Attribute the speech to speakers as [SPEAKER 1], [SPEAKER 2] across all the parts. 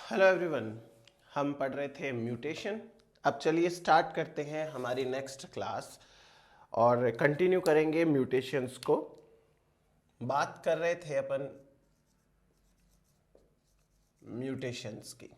[SPEAKER 1] Hello everyone. हम पढ़ रहे थे म्यूटेशन। अब चलिए स्टार्ट करते हैं हमारी नेक्स्ट क्लास और कंटिन्यू करेंगे म्यूटेशंस को। बात कर रहे थे अपन म्यूटेशंस की।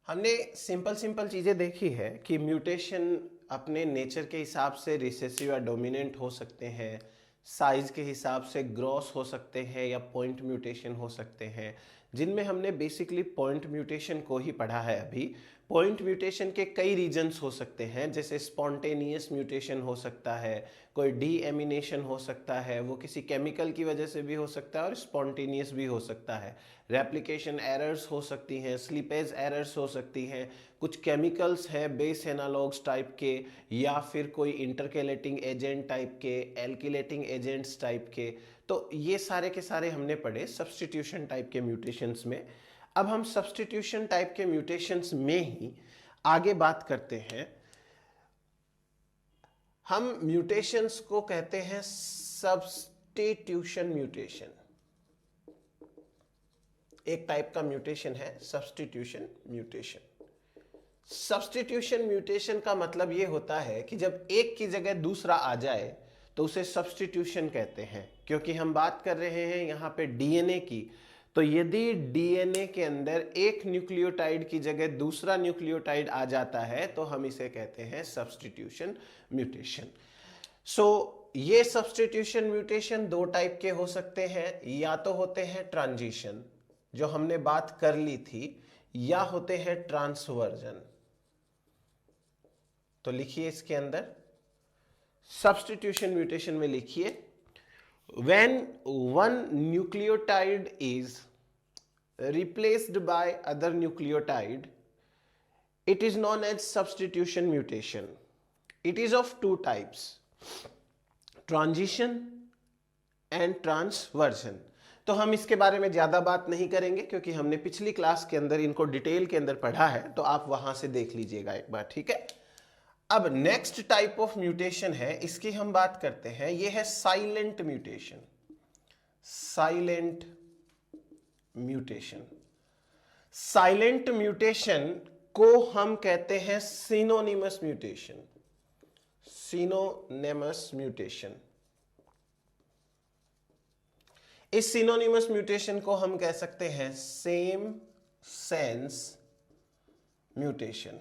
[SPEAKER 1] हमने सिंपल सिंपल चीज़ें देखी है कि म्यूटेशन अपने नेचर के हिसाब से रिसेसिव या डोमिनेंट हो सकते हैं, साइज के हिसाब से ग्रॉस हो सकते हैं या पॉइंट म्यूटेशन हो सकते हैं, जिनमें हमने बेसिकली पॉइंट म्यूटेशन को ही पढ़ा है अभी। पॉइंट म्यूटेशन के कई रीजन्स हो सकते हैं, जैसे स्पॉन्टेनियस म्यूटेशन हो सकता है, कोई डीएमिनेशन हो सकता है, वो किसी केमिकल की वजह से भी हो सकता है और स्पॉन्टेनियस भी हो सकता है। रेप्लिकेशन एरर्स हो सकती हैं, स्लीपेज एरर्स हो सकती हैं, कुछ केमिकल्स हैं बेस एनालॉग्स टाइप के, या फिर कोई इंटरकेलेटिंग एजेंट टाइप के, एल्किलेटिंग एजेंट्स टाइप के। तो ये सारे के सारे हमने पढ़े सब्स्टिट्यूशन टाइप के म्यूटेशंस में। अब हम सब्स्टिट्यूशन टाइप के म्यूटेशंस में ही आगे बात करते हैं। हम म्यूटेशंस को कहते हैं सब्स्टिट्यूशन म्यूटेशन। एक टाइप का म्यूटेशन है सब्स्टिट्यूशन म्यूटेशन। सब्स्टिट्यूशन म्यूटेशन का मतलब यह होता है कि जब एक की जगह दूसरा आ जाए तो उसे सब्स्टिट्यूशन कहते हैं। क्योंकि हम बात कर रहे हैं यहां पे डीएनए की, तो यदि डीएनए के अंदर एक न्यूक्लियोटाइड की जगह दूसरा न्यूक्लियोटाइड आ जाता है तो हम इसे कहते हैं सब्स्टिट्यूशन म्यूटेशन। ये सब्स्टिट्यूशन म्यूटेशन दो टाइप के हो सकते हैं, या तो होते हैं ट्रांजिशन जो हमने बात कर ली थी, या होते हैं ट्रांसवर्जन। तो लिखिए इसके अंदर सब्स्टिट्यूशन म्यूटेशन में लिखिए, when one nucleotide is replaced by other nucleotide, it is known as substitution mutation. It is of two types, transition and transversion. तो हम इसके बारे में ज्यादा बात नहीं करेंगे क्योंकि हमने पिछली क्लास के अंदर इनको डिटेल के अंदर पढ़ा है, तो आप वहां से देख लीजिएगा एक बार, ठीक है। अब नेक्स्ट टाइप ऑफ म्यूटेशन है, इसकी हम बात करते हैं, यह है silent mutation. Silent mutation, silent mutation को हम कहते हैं सिनोनिमस म्यूटेशन। सिनोनिमस म्यूटेशन, इस सिनोनिमस म्यूटेशन को हम कह सकते हैं सेम सेंस म्यूटेशन।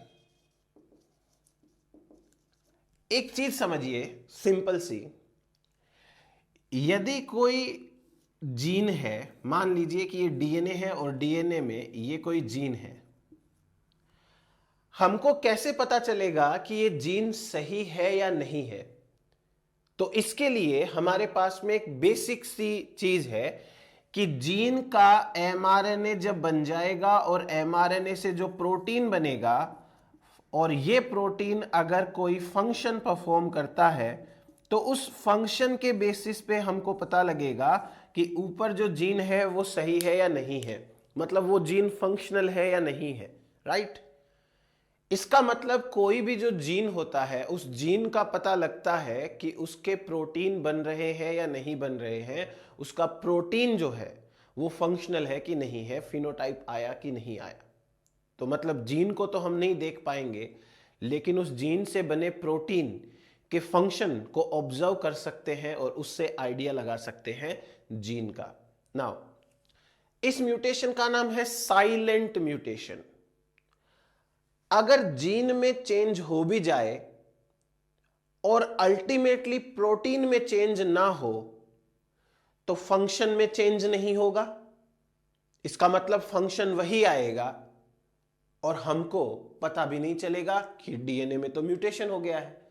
[SPEAKER 1] एक चीज समझिए सिंपल सी, यदि कोई जीन है, मान लीजिए कि ये डीएनए है और डीएनए में ये कोई जीन है, हमको कैसे पता चलेगा कि ये जीन सही है या नहीं है? तो इसके लिए हमारे पास में एक बेसिक सी चीज है कि जीन का एमआरएनए जब बन जाएगा और एमआरएनए से जो प्रोटीन बनेगा, और ये प्रोटीन अगर कोई फंक्शन परफॉर्म करता है तो उस फंक्शन के बेसिस पे हमको पता लगेगा कि ऊपर जो जीन है वो सही है या नहीं है, मतलब वो जीन फंक्शनल है या नहीं है, राइट। इसका मतलब कोई भी जो जीन होता है उस जीन का पता लगता है कि उसके प्रोटीन बन रहे हैं या नहीं बन रहे हैं, उसका प्रोटीन जो है वो फंक्शनल है कि नहीं है, फिनोटाइप आया कि नहीं आया। तो मतलब जीन को तो हम नहीं देख पाएंगे, लेकिन उस जीन से बने प्रोटीन के फंक्शन को ऑब्जर्व कर सकते हैं और उससे आइडिया लगा सकते हैं जीन का। नाउ इस म्यूटेशन का नाम है साइलेंट म्यूटेशन। अगर जीन में चेंज हो भी जाए और अल्टीमेटली प्रोटीन में चेंज ना हो तो फंक्शन में चेंज नहीं होगा। इसका मतलब फंक्शन वही आएगा और हमको पता भी नहीं चलेगा कि डीएनए में तो म्यूटेशन हो गया है।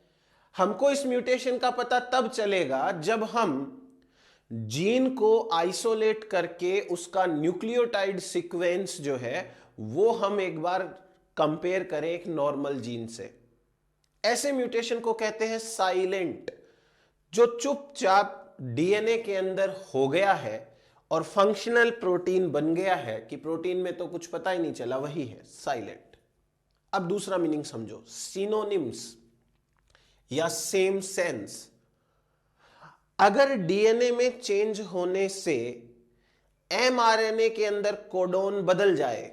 [SPEAKER 1] हमको इस म्यूटेशन का पता तब चलेगा जब हम जीन को आइसोलेट करके उसका न्यूक्लियोटाइड सीक्वेंस जो है वो हम एक बार कंपेयर करें एक नॉर्मल जीन से। ऐसे म्यूटेशन को कहते हैं साइलेंट, जो चुपचाप डीएनए के अंदर हो गया है और फंक्शनल प्रोटीन बन गया है कि प्रोटीन में तो कुछ पता ही नहीं चला, वही है साइलेंट। अब दूसरा मीनिंग समझो, सिनोनिम्स या सेम सेंस। अगर डीएनए में चेंज होने से एमआरएनए के अंदर कोडोन बदल जाए,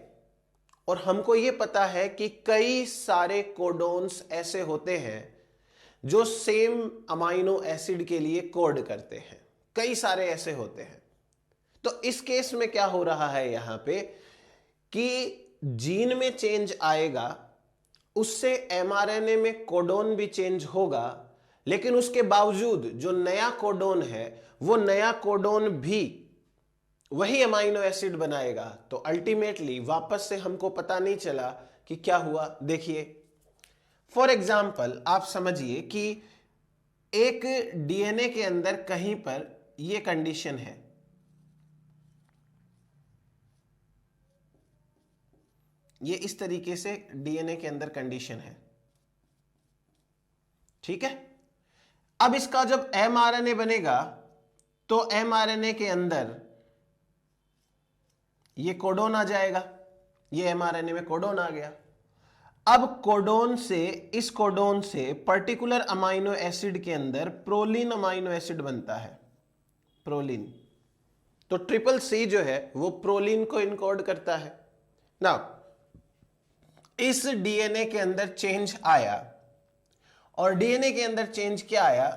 [SPEAKER 1] और हमको यह पता है कि कई सारे कोडोन्स ऐसे होते हैं जो सेम अमाइनो एसिड के लिए कोड करते हैं, कई सारे ऐसे होते हैं। तो इस केस में क्या हो रहा है यहां पे कि जीन में चेंज आएगा, उससे एमआरएनए में कोडोन भी चेंज होगा, लेकिन उसके बावजूद जो नया कोडोन है वो नया कोडोन भी वही अमाइनो एसिड बनाएगा। तो अल्टीमेटली वापस से हमको पता नहीं चला कि क्या हुआ। देखिए फॉर एग्जाम्पल आप समझिए कि एक डीएनए के अंदर कहीं पर यह कंडीशन है, ये इस तरीके से डीएनए के अंदर कंडीशन है, ठीक है। अब इसका जब एमआरएनए बनेगा तो एमआरएनए के अंदर ये कोडोन आ जाएगा, ये एमआरएनए में कोडोन आ गया। अब कोडोन से, इस कोडोन से पर्टिकुलर अमाइनो एसिड के अंदर प्रोलीन अमाइनो एसिड बनता है, प्रोलीन। तो ट्रिपल सी जो है वो प्रोलीन को इनकोड करता है। नाउ इस डीएनए के अंदर चेंज आया, और डीएनए के अंदर चेंज क्या आया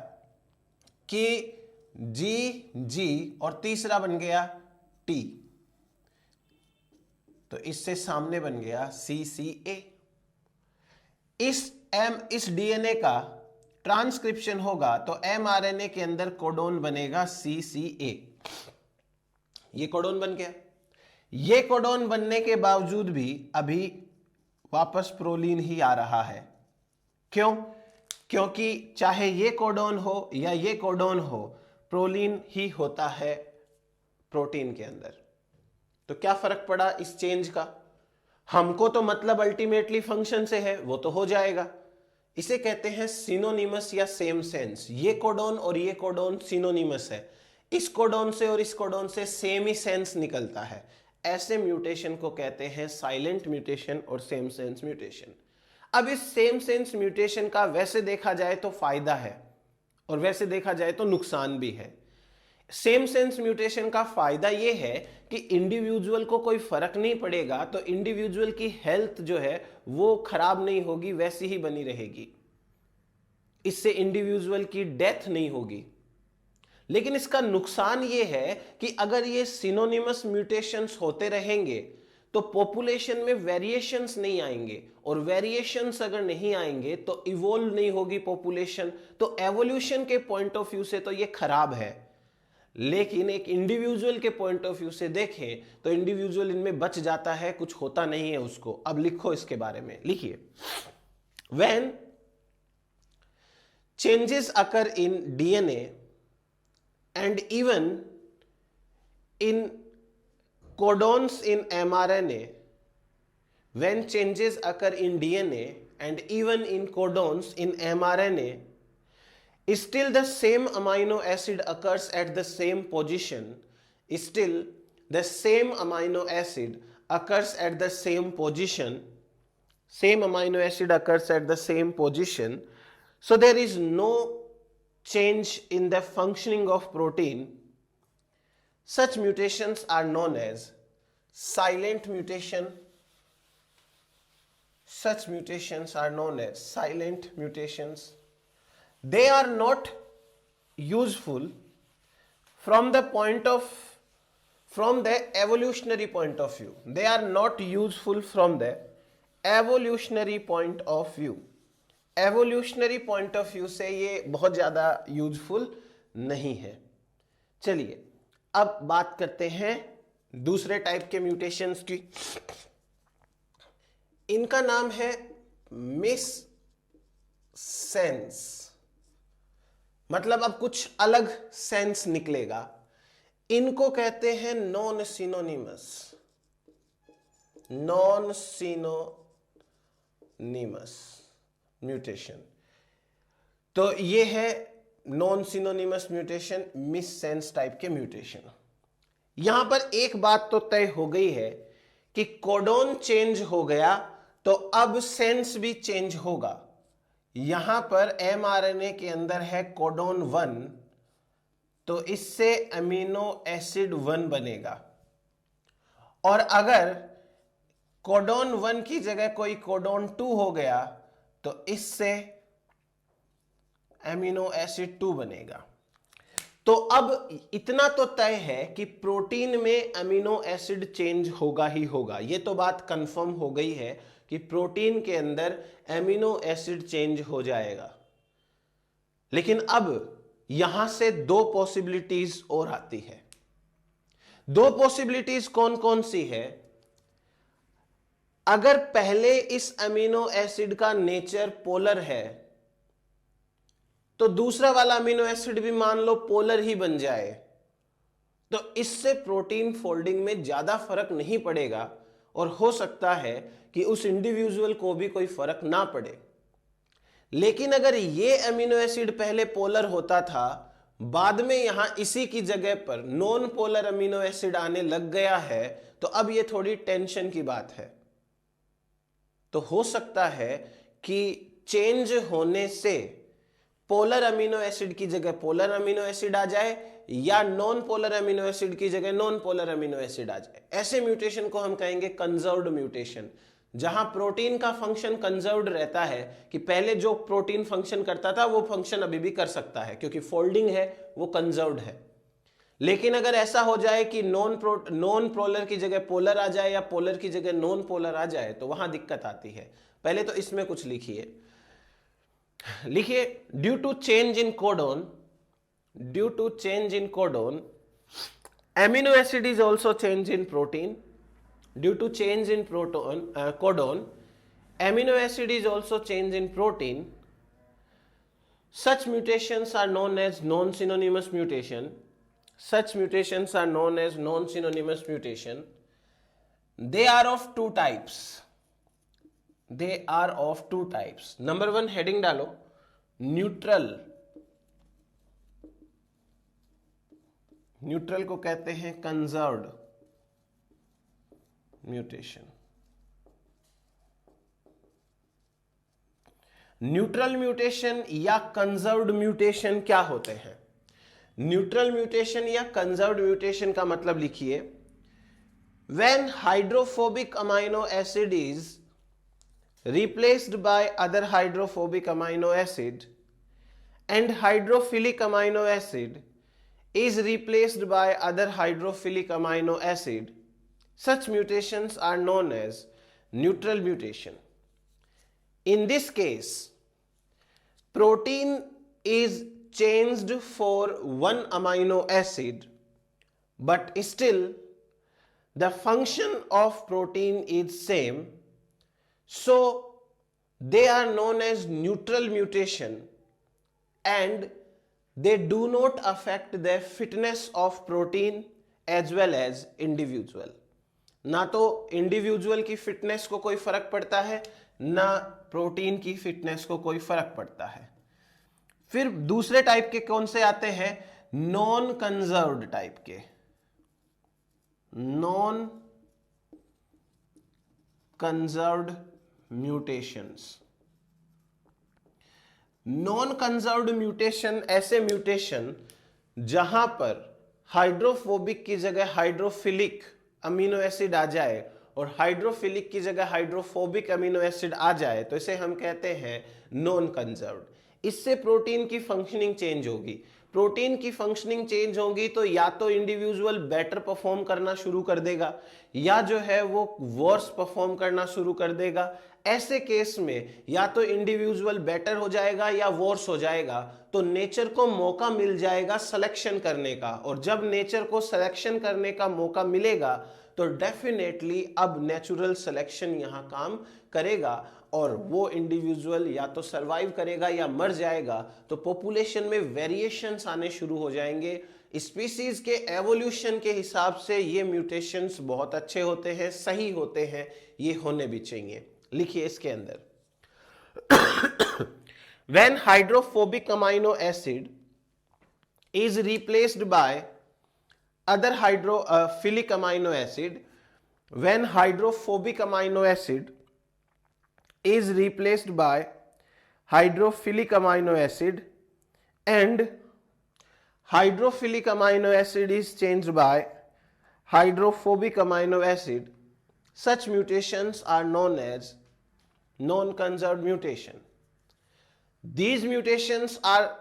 [SPEAKER 1] कि जी और तीसरा बन गया टी, तो इससे सामने बन गया CCA। इस डीएनए का ट्रांसक्रिप्शन होगा तो एमआरएनए के अंदर कोडोन बनेगा CCA, ये कोडोन बन गया। ये कोडोन बनने के बावजूद भी अभी वापस प्रोलीन ही आ रहा है। क्यों? क्योंकि चाहे ये कोडोन हो या ये कोडोन हो, प्रोलीन ही होता है प्रोटीन के अंदर। तो क्या फर्क पड़ा इस चेंज का? हमको तो मतलब अल्टीमेटली फंक्शन से है, वो तो हो जाएगा। इसे कहते हैं सिनोनिमस या सेम सेंस। ये कोडोन और ये कोडोन सिनोनिमस है, इस कोडोन से और इस कोडोन से सेम ही सेंस निकलता है। ऐसे म्यूटेशन को कहते हैं साइलेंट म्यूटेशन और सेम सेंस म्यूटेशन। अब इस सेम सेंस म्यूटेशन का वैसे देखा जाए तो फायदा है और वैसे देखा जाए तो नुकसान भी है। सेम सेंस म्यूटेशन का फायदा यह है कि इंडिविजुअल को कोई फर्क नहीं पड़ेगा, तो इंडिविजुअल की हेल्थ जो है वो खराब नहीं होगी, वैसी ही बनी रहेगी, इससे इंडिविजुअल की डेथ नहीं होगी। लेकिन इसका नुकसान यह है कि अगर ये सिनोनिमस म्यूटेशंस होते रहेंगे तो पॉपुलेशन में वेरिएशंस नहीं आएंगे, और वेरिएशंस अगर नहीं आएंगे तो इवोल्व नहीं होगी पॉपुलेशन। तो एवोल्यूशन के पॉइंट ऑफ व्यू से तो ये खराब है, लेकिन एक इंडिविजुअल के पॉइंट ऑफ व्यू से देखें तो इंडिविजुअल इनमें बच जाता है, कुछ होता नहीं है उसको। अब लिखो इसके बारे में, लिखिए when changes occur in DNA and even in codons in mRNA, when changes occur in DNA and even in codons in mRNA, still the same amino acid occurs at the same position. Still the same amino acid occurs at the same position. Same amino acid occurs at the same position. So there is no change in the functioning of protein. Such mutations are known as silent mutation. Such mutations are known as silent mutations. They are not useful from the evolutionary point of view. They are not useful from the evolutionary point of view. Evolutionary point of view से ये बहुत ज़्यादा useful नहीं है। चलिए अब बात करते हैं दूसरे टाइप के म्यूटेशंस की। इनका नाम है मिस सेंस, मतलब अब कुछ अलग सेंस निकलेगा। इनको कहते हैं non synonymous, non synonymous mutation. तो ये है non synonymous mutation, miss sense type के म्यूटेशन। यहां पर एक बात तो तय हो गई है कि कोडोन चेंज हो गया तो अब सेंस भी चेंज होगा। यहां पर एमआरएनए के अंदर है कोडोन 1, तो इससे अमीनो एसिड 1 बनेगा। और अगर कोडोन 1 की जगह कोई कोडोन 2 हो गया तो इससे एमिनो एसिड 2 बनेगा। तो अब इतना तो तय है कि प्रोटीन में अमीनो एसिड चेंज होगा ही होगा, ये तो बात कंफर्म हो गई है कि प्रोटीन के अंदर एमिनो एसिड चेंज हो जाएगा। लेकिन अब यहां से दो पॉसिबिलिटीज और आती है। दो पॉसिबिलिटीज कौन कौन सी है? अगर पहले इस अमीनो एसिड का नेचर पोलर है तो दूसरा वाला अमीनो एसिड भी मान लो पोलर ही बन जाए, तो इससे प्रोटीन फोल्डिंग में ज्यादा फर्क नहीं पड़ेगा और हो सकता है कि उस इंडिविजुअल को भी कोई फर्क ना पड़े। लेकिन अगर ये अमीनो एसिड पहले पोलर होता था, बाद में यहां इसी की जगह पर नॉन पोलर अमीनो एसिड आने लग गया है, तो अब ये थोड़ी टेंशन की बात है। तो हो सकता है कि चेंज होने से पोलर अमीनो एसिड की जगह पोलर अमीनो एसिड आ जाए या नॉन पोलर अमीनो एसिड की जगह नॉन पोलर अमीनो एसिड आ जाए। ऐसे म्यूटेशन को हम कहेंगे कंजर्व्ड म्यूटेशन, जहां प्रोटीन का फंक्शन कंजर्व्ड रहता है कि पहले जो प्रोटीन फंक्शन करता था वो फंक्शन अभी भी कर सकता है क्योंकि फोल्डिंग है, वो कंजर्व्ड है। लेकिन अगर ऐसा हो जाए कि नॉन पोलर की जगह पोलर आ जाए या पोलर की जगह नॉन पोलर आ जाए तो वहां दिक्कत आती है। पहले तो इसमें कुछ लिखिए due to change in codon amino acid is also change in protein. Due to change in codon, amino acid is also change in protein. Such mutations are known as non-synonymous mutation. They are of two types. Number one, heading डालो, neutral को कहते हैं conserved mutation. Neutral mutation या conserved mutation क्या होते हैं? Neutral mutation या conserved mutation का मतलब लिखिए, when hydrophobic amino acid is replaced by other hydrophobic amino acid and hydrophilic amino acid is replaced by other hydrophilic amino acid, such mutations are known as neutral mutation. In this case, protein is changed for one amino acid, but still the function of protein is same. So they are known as neutral mutation and they do not affect the fitness of protein as well as individual. ना तो individual की fitness को कोई फर्क पड़ता है, ना protein की फिटनेस को कोई फर्क पड़ता है। फिर दूसरे टाइप के कौन से आते हैं? नॉन कंजर्व्ड टाइप के, non conserved mutations. Non conserved mutation ऐसे म्यूटेशन जहां पर हाइड्रोफोबिक की जगह हाइड्रोफिलिक अमीनो एसिड आ जाए और हाइड्रोफिलिक की जगह हाइड्रोफोबिक अमीनो एसिड आ जाए, तो इसे हम कहते हैं नॉन कंजर्व्ड। इससे प्रोटीन की फंक्शनिंग चेंज होगी। प्रोटीन की फंक्शनिंग चेंज होगी तो या तो इंडिविजुअल बेटर परफॉर्म करना शुरू कर देगा या जो है वो वर्स परफॉर्म करना शुरू कर देगा। ऐसे केस में या तो इंडिविजुअल बेटर हो जाएगा या वर्स हो जाएगा, तो नेचर को मौका मिल जाएगा सिलेक्शन करने का, और जब नेचर को सिलेक्शन करने का मौका मिलेगा तो डेफिनेटली अब नेचुरल सिलेक्शन यहां काम करेगा और वो इंडिविजुअल या तो सरवाइव करेगा या मर जाएगा। तो पॉपुलेशन में वेरिएशंस आने शुरू हो जाएंगे। स्पीसीज के एवोल्यूशन के हिसाब से ये म्यूटेशंस बहुत अच्छे होते हैं, सही होते हैं, ये होने भी चाहिए। लिखिए इसके अंदर, when hydrophobic amino acid is replaced by other hydrophilic amino acid, when hydrophobic amino acid is replaced by hydrophilic amino acid and hydrophilic amino acid is changed by hydrophobic amino acid, Such mutations are known as non-conserved mutation. These mutations are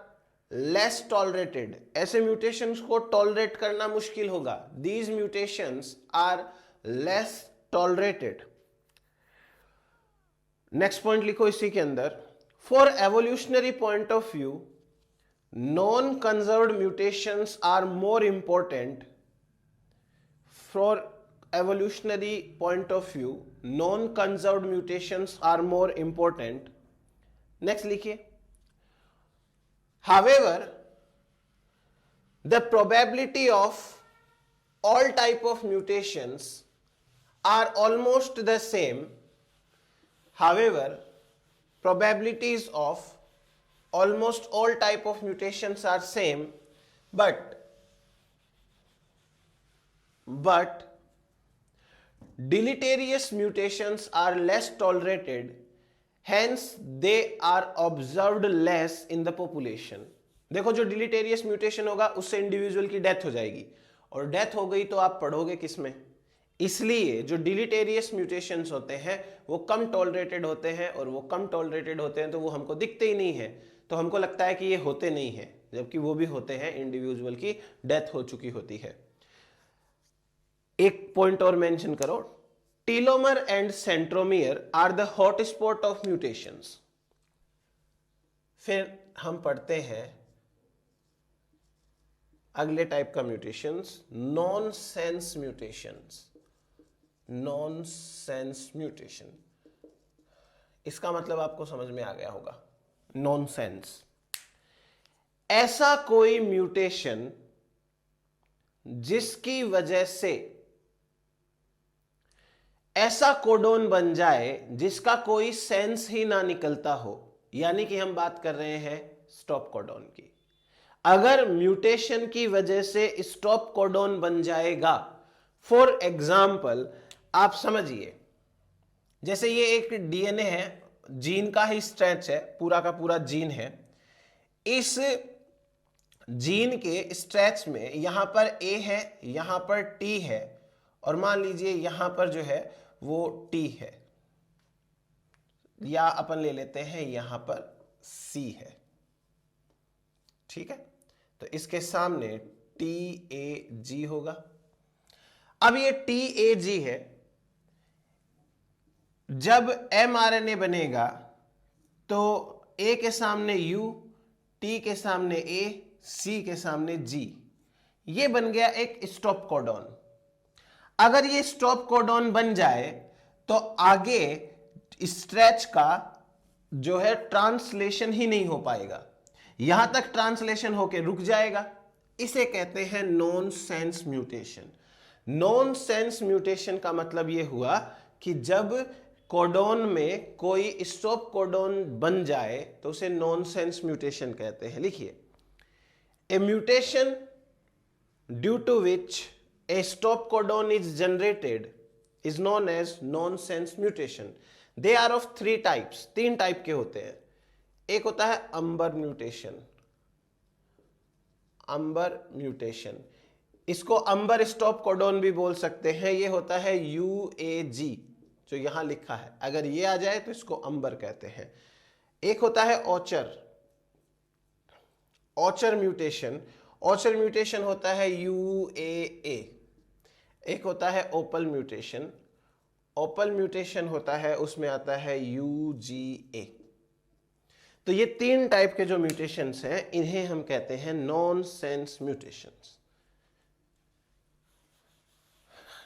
[SPEAKER 1] less tolerated. ऐसे mutations को tolerate करना मुश्किल होगा. These mutations are less tolerated. Next point लिखो इसी के अंदर. For evolutionary point of view, non-conserved mutations are more important. For evolutionary point of view, non-conserved mutations are more important. Next लिखिए. However, the probability of all type of mutations are almost the same. However, probabilities of almost all type of mutations are same, but deleterious mutations are less tolerated, hence they are observed less in the population. देखो जो deleterious mutation होगा उससे individual की death हो जाएगी, और death हो गई तो आप पढ़ोगे किसमें? इसलिए जो deleterious mutations होते हैं वो कम टॉलरेटेड होते हैं, और वो कम टॉलरेटेड होते हैं तो वो हमको दिखते ही नहीं है, तो हमको लगता है कि ये होते नहीं है, जबकि वो भी होते हैं, इंडिविजुअल की डेथ हो चुकी होती है. एक पॉइंट और मेंशन करो. Telomere and centromere are the hotspot of mutations. फिर हम पढ़ते हैं अगले टाइप का mutations, nonsense mutations. Nonsense mutation, इसका मतलब आपको समझ में आ गया होगा. नॉनसेंस, ऐसा कोई म्यूटेशन जिसकी वजह से ऐसा कोडोन बन जाए जिसका कोई सेंस ही ना निकलता हो, यानी कि हम बात कर रहे हैं स्टॉप कोडोन की. अगर म्यूटेशन की वजह से स्टॉप कोडोन बन जाएगा, फॉर एग्जाम्पल आप समझिए, जैसे ये एक डीएनए है, जीन का ही स्ट्रेच है, पूरा का पूरा जीन है. इस जीन के स्ट्रेच में यहां पर ए है, यहां पर टी है, और मान लीजिए यहां पर जो है वो टी है, या अपन ले लेते हैं यहां पर सी है. ठीक है, तो इसके सामने टी ए जी होगा. अब ये टी ए जी है, जब mRNA बनेगा तो ए के सामने यू, टी के सामने ए, सी के सामने जी, ये बन गया एक स्टॉप कोडॉन. अगर ये स्टॉप कोडॉन बन जाए तो आगे स्ट्रेच का जो है ट्रांसलेशन ही नहीं हो पाएगा, यहां तक ट्रांसलेशन होके रुक जाएगा. इसे कहते हैं नॉनसेंस म्यूटेशन. नॉनसेंस म्यूटेशन का मतलब यह हुआ कि जब कोडोन में कोई स्टॉप कोडोन बन जाए तो उसे नॉनसेंस म्यूटेशन कहते हैं. लिखिए, a mutation due to which a stop codon is generated is known as nonsense mutation. They are of three types. तीन टाइप के होते हैं. एक होता है अंबर म्यूटेशन. अंबर म्यूटेशन, इसको अंबर स्टॉप कोडोन भी बोल सकते हैं. ये होता है UAG जो यहां लिखा है, अगर ये आ जाए तो इसको अंबर कहते हैं. एक होता है ऑचर. ऑचर म्यूटेशन, ऑचर म्यूटेशन होता है UAA. एक होता है ओपल म्यूटेशन. ओपल म्यूटेशन होता है, उसमें आता है UGA. तो ये तीन टाइप के जो म्यूटेशंस हैं इन्हें हम कहते हैं नॉनसेंस म्यूटेशंस.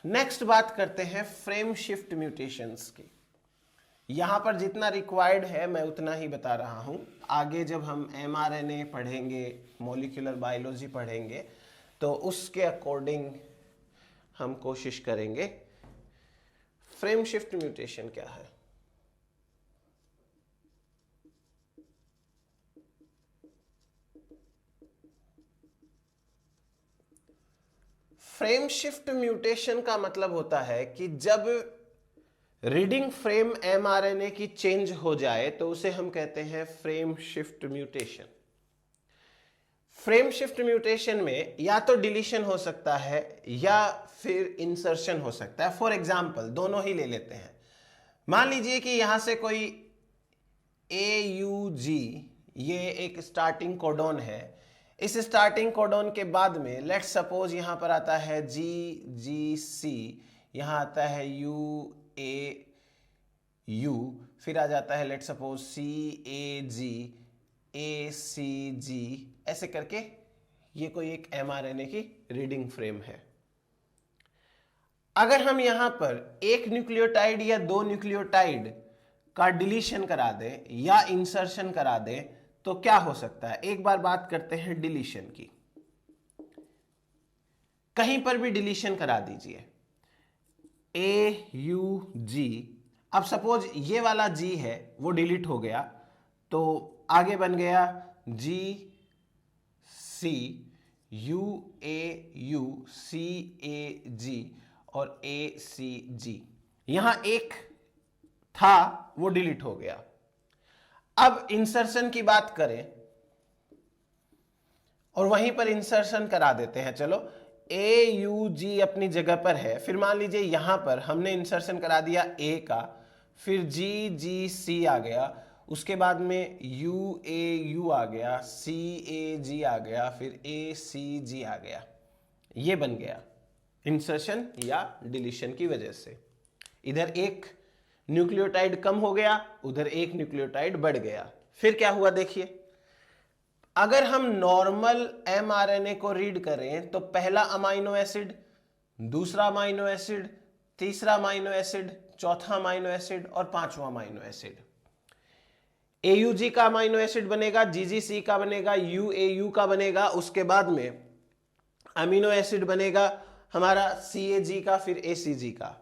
[SPEAKER 1] नेक्स्ट बात करते हैं फ्रेम शिफ्ट म्यूटेशंस की. यहां पर जितना रिक्वायर्ड है मैं उतना ही बता रहा हूं. आगे जब हम mRNA पढ़ेंगे, मॉलिक्यूलर बायोलॉजी पढ़ेंगे, तो उसके अकॉर्डिंग हम कोशिश करेंगे. फ्रेम शिफ्ट म्यूटेशन क्या है? फ्रेम शिफ्ट म्यूटेशन का मतलब होता है कि जब रीडिंग फ्रेम mRNA की चेंज हो जाए तो उसे हम कहते हैं frame shift mutation. Frame shift mutation में या तो डिलीशन हो सकता है या फिर इंसर्शन हो सकता है। फॉर एग्जाम्पल दोनों ही ले लेते हैं। मान लीजिए कि यहां से कोई AUG, ये एक स्टार्टिंग कोडोन है। इस स्टार्टिंग कोडोन के बाद में लेट्स सपोज यहां पर आता है GGC, यहां आता है UAU, फिर आ जाता है लेट्स सपोज CAG, ACG, ऐसे करके ये कोई एक mRNA की रीडिंग फ्रेम है। अगर हम यहां पर एक न्यूक्लियोटाइड या दो न्यूक्लियोटाइड का डिलीशन करा दें या इंसर्शन करा दें तो क्या हो सकता है। एक बार बात करते हैं डिलीशन की। कहीं पर भी डिलीशन करा दीजिए, AUG, अब सपोज ये वाला G है वो डिलीट हो गया तो आगे बन गया GC, UAU, CAG और ACG। यहां एक था वो डिलीट हो गया। अब इंसर्शन की बात करें और वहीं पर इंसर्शन करा देते हैं। चलो AUG अपनी जगह पर है, फिर मान लीजिए यहां पर हमने इंसर्शन करा दिया A का, फिर GGC आ गया, उसके बाद में UAU आ गया, CAG आ गया, फिर ACG आ गया। ये बन गया इंसर्शन या डिलीशन की वजह से। इधर एक न्यूक्लियोटाइड कम हो गया, उधर एक न्यूक्लियोटाइड बढ़ गया। फिर क्या हुआ देखिए, अगर हम नॉर्मल mRNA को रीड करें तो पहला अमाइनो एसिड, दूसरा अमाइनो एसिड, तीसरा अमाइनो एसिड, चौथा अमाइनो एसिड और पांचवा अमाइनो एसिड। AUG का अमाइनो एसिड बनेगा, GGC का बनेगा, UAU का बनेगा, उसके बाद में अमीनो एसिड बनेगा हमारा CAG का, फिर ACG का।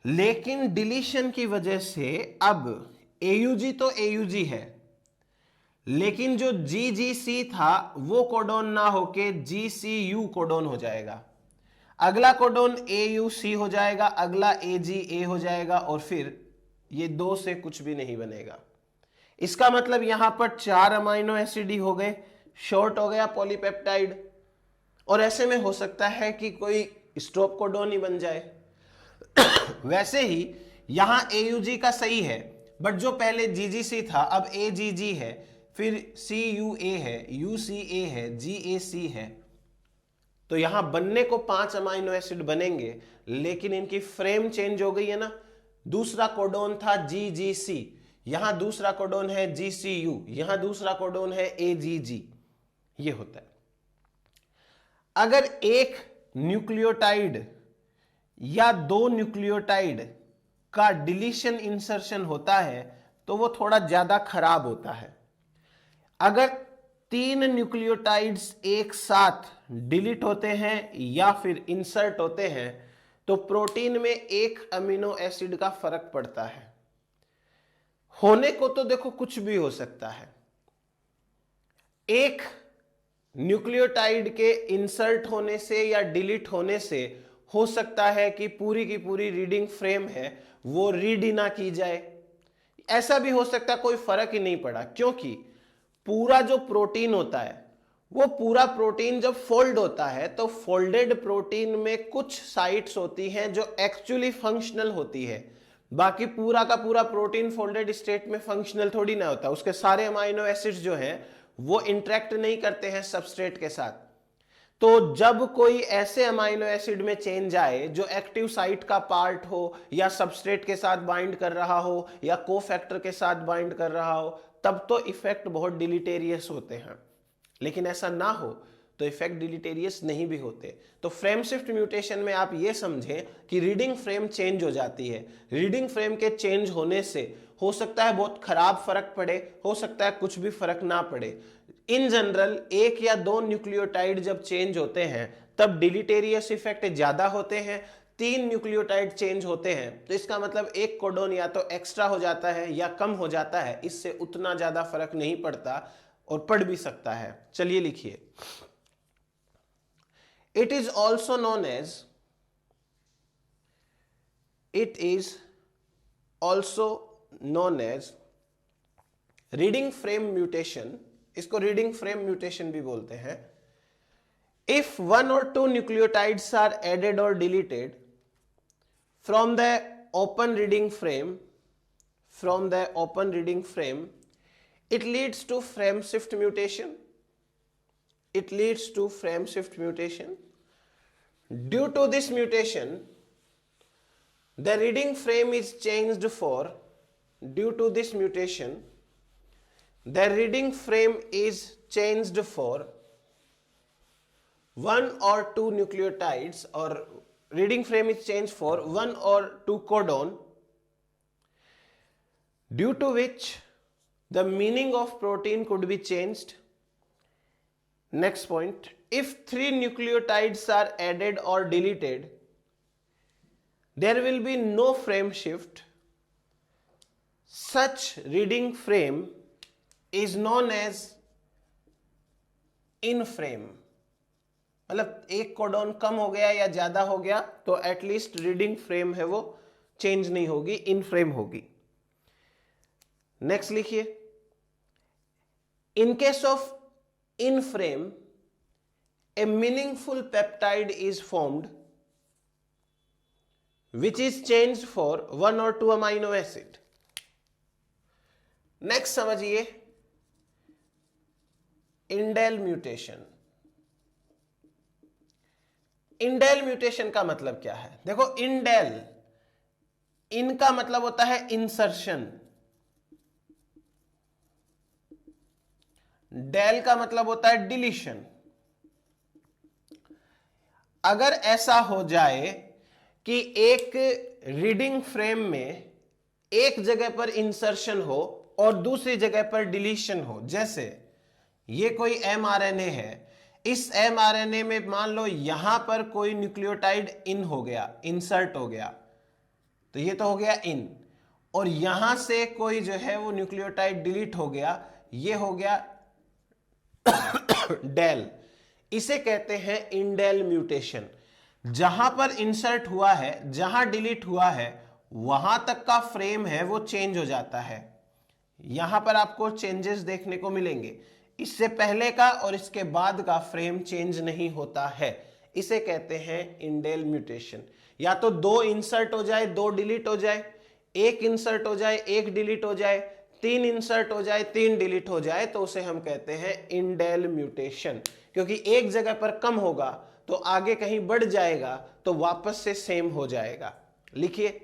[SPEAKER 1] लेकिन डिलीशन की वजह से अब AUG तो AUG है, लेकिन जो GGC था वो कोडोन ना होके GCU कोडोन हो जाएगा। अगला कोडोन AUC हो जाएगा, अगला AGA हो जाएगा और फिर ये दो से कुछ भी नहीं बनेगा। इसका मतलब यहां पर 4 अमाइनो एसिड ही हो गए, शॉर्ट हो गया पॉलीपेप्टाइड। और ऐसे में हो सकता है कि कोई स्टॉप कोडोन ही बन जाए। वैसे ही यहां AUG का सही है, बट जो पहले GGC था अब AGG है, फिर CUA है, UCA है, GAC है। तो यहां बनने को 5 अमाइनो एसिड बनेंगे, लेकिन इनकी फ्रेम चेंज हो गई है ना। दूसरा कोडोन था GGC, यहां दूसरा कोडोन है GCU, यहां दूसरा कोडोन है AGG। ये होता है। अगर एक न्यूक्लियोटाइड या दो न्यूक्लियोटाइड का डिलीशन इंसर्शन होता है तो वो थोड़ा ज्यादा खराब होता है। अगर 3 न्यूक्लियोटाइड्स एक साथ डिलीट होते हैं या फिर इंसर्ट होते हैं तो प्रोटीन में एक अमीनो एसिड का फर्क पड़ता है। होने को तो देखो कुछ भी हो सकता है। एक न्यूक्लियोटाइड के इंसर्ट होने से या डिलीट होने से हो सकता है कि पूरी की पूरी रीडिंग फ्रेम है वो रीड ही ना की जाए। ऐसा भी हो सकता है कोई फर्क ही नहीं पड़ा, क्योंकि पूरा जो प्रोटीन होता है वो पूरा प्रोटीन जब फोल्ड होता है तो फोल्डेड प्रोटीन में कुछ साइट्स होती हैं जो एक्चुअली फंक्शनल होती है। बाकी पूरा का पूरा प्रोटीन फोल्डेड स्टेट में फंक्शनल थोड़ी ना होता। उसके सारे अमाइनो एसिड्स जो हैं वो इंटरेक्ट नहीं करते हैं सबस्ट्रेट के साथ। तो जब कोई ऐसे अमाइनो एसिड में चेंज आए जो एक्टिव साइट का पार्ट हो या सबस्ट्रेट के साथ बाइंड कर रहा हो या कोफैक्टर के साथ बाइंड कर रहा हो, तब तो इफेक्ट बहुत डिलीटेरियस होते हैं। लेकिन ऐसा ना हो तो इफेक्ट डिलीटेरियस नहीं भी होते। तो फ्रेम शिफ्ट म्यूटेशन में आप ये समझें कि रीडिंग फ्रेम चेंज हो जाती है। रीडिंग फ्रेम के चेंज होने से हो सकता है बहुत खराब फर्क पड़े, हो सकता है कुछ भी फर्क ना पड़े। इन जनरल एक या दो न्यूक्लियोटाइड जब चेंज होते हैं तब डिलीटेरियस इफेक्ट ज्यादा होते हैं। 3 न्यूक्लियोटाइड चेंज होते हैं तो इसका मतलब एक कोडोन या तो एक्स्ट्रा हो जाता है या कम हो जाता है। इससे उतना ज्यादा फर्क नहीं पड़ता और पड़ भी सकता है। चलिए लिखिए, it is also known as, it is also known as reading frame mutation इसको रीडिंग फ्रेम म्यूटेशन भी बोलते हैं। If one or two nucleotides are added or deleted from the open reading frame, it leads to frame shift mutation. Due to this mutation, the reading frame is changed for one or two nucleotides, or reading frame is changed for one or two codon, due to which the meaning of protein could be changed. Next point, if three nucleotides are added or deleted, there will be no frame shift. Such reading frame is known as in frame. मतलब एक codon कम हो गया या ज्यादा हो गया तो at least reading frame है वो चेंज नहीं होगी, इन फ्रेम होगी। नेक्स्ट लिखिए, in case of in frame A meaningful peptide is formed which is change for one or two amino acid. Next समझिए, इंडेल म्यूटेशन। इंडेल म्यूटेशन का मतलब क्या है? देखो, इंडेल, इनका मतलब होता है इंसर्शन, डेल का मतलब होता है डिलीशन। अगर ऐसा हो जाए कि एक रीडिंग फ्रेम में एक जगह पर इंसर्शन हो और दूसरी जगह पर डिलीशन हो, जैसे ये कोई एमआरएनए है, इस एमआरएनए में मान लो यहां पर कोई न्यूक्लियोटाइड इन हो गया, इंसर्ट हो गया, तो ये तो हो गया इन, और यहां से कोई जो है वो न्यूक्लियोटाइड डिलीट हो गया, ये हो गया डेल। इसे कहते हैं इंडेल म्यूटेशन। जहां पर इंसर्ट हुआ है, जहां डिलीट हुआ है, वहां तक का फ्रेम है वो चेंज हो जाता है। यहां पर आपको चेंजेस देखने को मिलेंगे, इससे पहले का और इसके बाद का फ्रेम चेंज नहीं होता है। इसे कहते हैं इंडेल म्यूटेशन। या तो दो इंसर्ट हो जाए, दो डिलीट हो जाए, एक इंसर्ट हो जाए, एक डिलीट हो जाए, तीन इंसर्ट हो जाए, तीन डिलीट हो जाए, तो उसे हम कहते हैं इंडेल म्यूटेशन। क्योंकि एक जगह पर कम होगा तो आगे कहीं बढ़ जाएगा तो वापस से सेम हो जाएगा। लिखिए,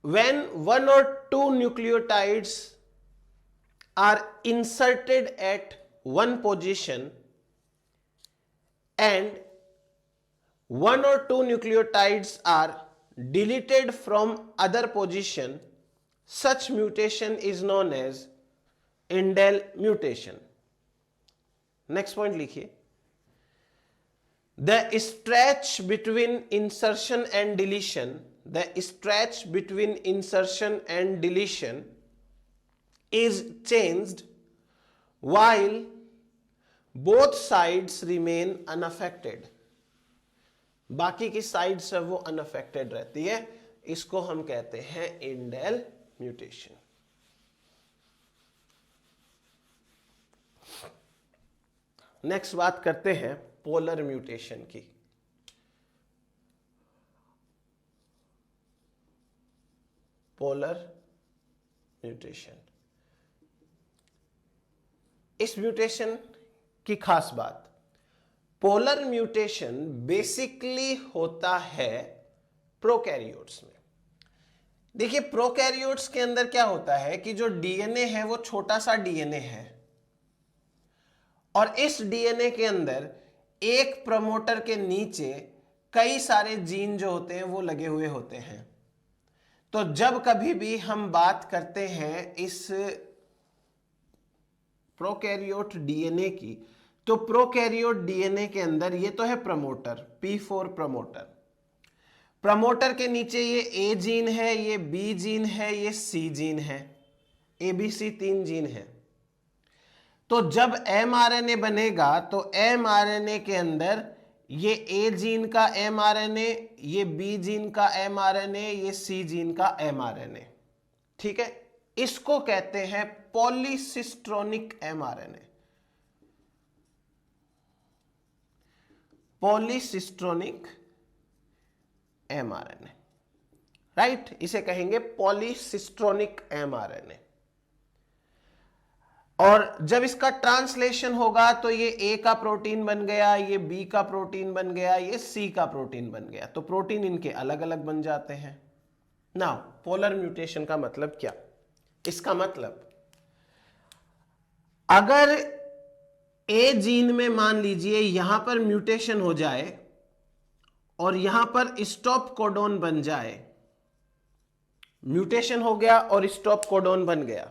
[SPEAKER 1] when one or two nucleotides are inserted at one position and one or two nucleotides are deleted from other position, such mutation is known as indel mutation. Next point लिखिए, the stretch between insertion and deletion, is changed while both sides remain unaffected. बाकी की sides है वो unaffected रहती है, इसको हम कहते हैं इंडेल म्यूटेशन। नेक्स्ट बात करते हैं पोलर म्यूटेशन की। पोलर म्यूटेशन, इस म्यूटेशन की खास बात, पोलर म्यूटेशन बेसिकली होता है प्रोकैरियोट्स में। देखिए, प्रोकैरियोट्स के अंदर क्या होता है कि जो डीएनए है वो छोटा सा डीएनए है, और इस डीएनए के अंदर एक प्रमोटर के नीचे कई सारे जीन जो होते हैं वो लगे हुए होते हैं। तो जब कभी भी हम बात करते हैं इस प्रोकैरियोट डीएनए की, तो प्रोकैरियोट डीएनए के अंदर ये तो है प्रमोटर, P4 प्रमोटर, प्रमोटर के नीचे ये ए जीन है, ये बी जीन है, ये सी जीन है, ABC 3 जीन है। तो जब mRNA बनेगा तो mRNA के अंदर ये ए जीन का mRNA, ये बी जीन का mRNA, ये सी जीन का mRNA, ठीक है, इसको कहते हैं पॉलीसिस्ट्रोनिक एमआरएनए। पॉलीसिस्ट्रोनिक एमआरएनए, राइट, इसे कहेंगे पॉलीसिस्ट्रोनिक एमआरएनए। और जब इसका ट्रांसलेशन होगा तो ये ए का प्रोटीन बन गया, ये बी का प्रोटीन बन गया, ये सी का प्रोटीन बन गया, तो प्रोटीन इनके अलग अलग बन जाते हैं। नाउ पोलर म्यूटेशन का मतलब क्या? इसका मतलब अगर ए जीन में मान लीजिए यहां पर म्यूटेशन हो जाए और यहां पर स्टॉप कोडॉन बन जाए, म्यूटेशन हो गया और स्टॉप कोडॉन बन गया,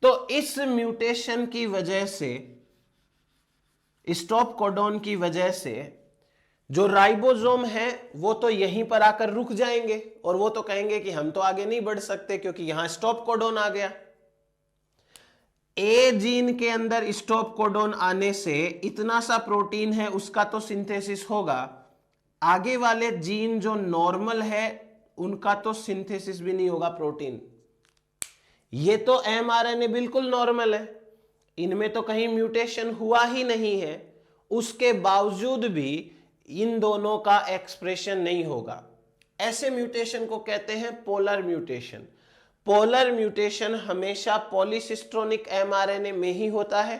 [SPEAKER 1] तो इस म्यूटेशन की वजह से, स्टॉप कोडॉन की वजह से जो राइबोसोम है वो तो यहीं पर आकर रुक जाएंगे और वो तो कहेंगे कि हम तो आगे नहीं बढ़ सकते क्योंकि यहां स्टॉप कोडॉन आ गया। ए जीन के अंदर स्टॉप कोडॉन आने से इतना सा प्रोटीन है उसका तो सिंथेसिस होगा, आगे वाले जीन जो नॉर्मल है उनका तो सिंथेसिस भी नहीं होगा प्रोटीन। ये तो एमआरएनए बिल्कुल नॉर्मल है, इनमें तो कहीं म्यूटेशन हुआ ही नहीं है, उसके बावजूद भी इन दोनों का एक्सप्रेशन नहीं होगा। ऐसे म्यूटेशन को कहते हैं पोलर म्यूटेशन। पोलर म्यूटेशन हमेशा पॉलीसिस्ट्रोनिक एमआरएनए में ही होता है।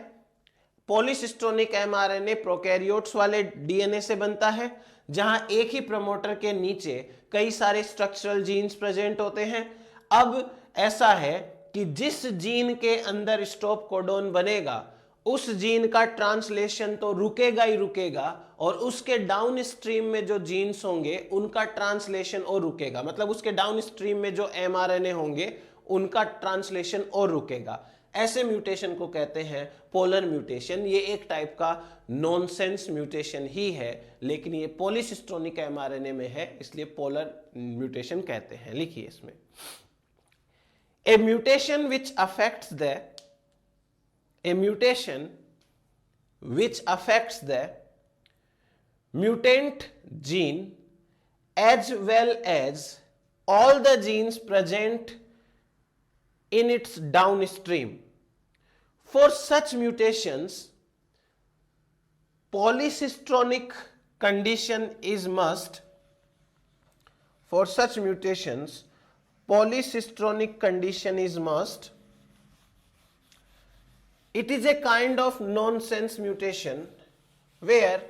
[SPEAKER 1] पॉलीसिस्ट्रोनिक एमआरएनए प्रोकैरियोट्स वाले डीएनए से बनता है, जहां एक ही प्रमोटर के नीचे कई सारे स्ट्रक्चरल जीन्स प्रेजेंट होते हैं। अब ऐसा है कि जिस जीन के अंदर स्टॉप कोडॉन बनेगा उस जीन का ट्रांसलेशन तो रुकेगा ही रुकेगा और उसके डाउन स्ट्रीम में जो जीन्स होंगे उनका ट्रांसलेशन और रुकेगा, मतलब उसके डाउन स्ट्रीम में जो एमआरएनए होंगे उनका ट्रांसलेशन और रुकेगा। ऐसे म्यूटेशन को कहते हैं पोलर म्यूटेशन। ये एक टाइप का नॉनसेंस म्यूटेशन ही है, लेकिन ये पॉलीसिस्ट्रोनिक एमआरएनए में है इसलिए पोलर म्यूटेशन कहते हैं। लिखिए इसमें, a mutation which affects the mutant gene as well as all the genes present in its downstream. For such mutations, polycistronic condition is must. For such mutations, polycistronic condition is must. It is a kind of nonsense mutation where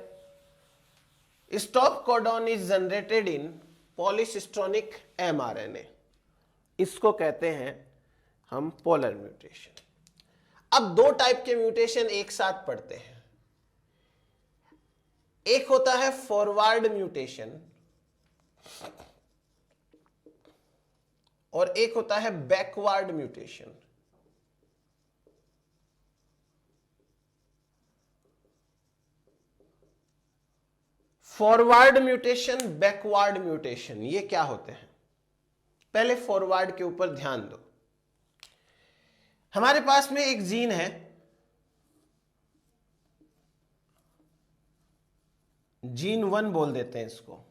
[SPEAKER 1] stop codon is generated in polycistronic mRNA. इसको कहते हैं हम polar mutation. अब दो type के mutation एक साथ पढ़ते हैं। एक होता है फॉरवर्ड म्यूटेशन और एक होता है backward mutation. Forward mutation, backward mutation, ये क्या होते हैं? पहले फॉरवर्ड के ऊपर ध्यान दो। हमारे पास में एक जीन है, जीन 1 बोल देते हैं इसको।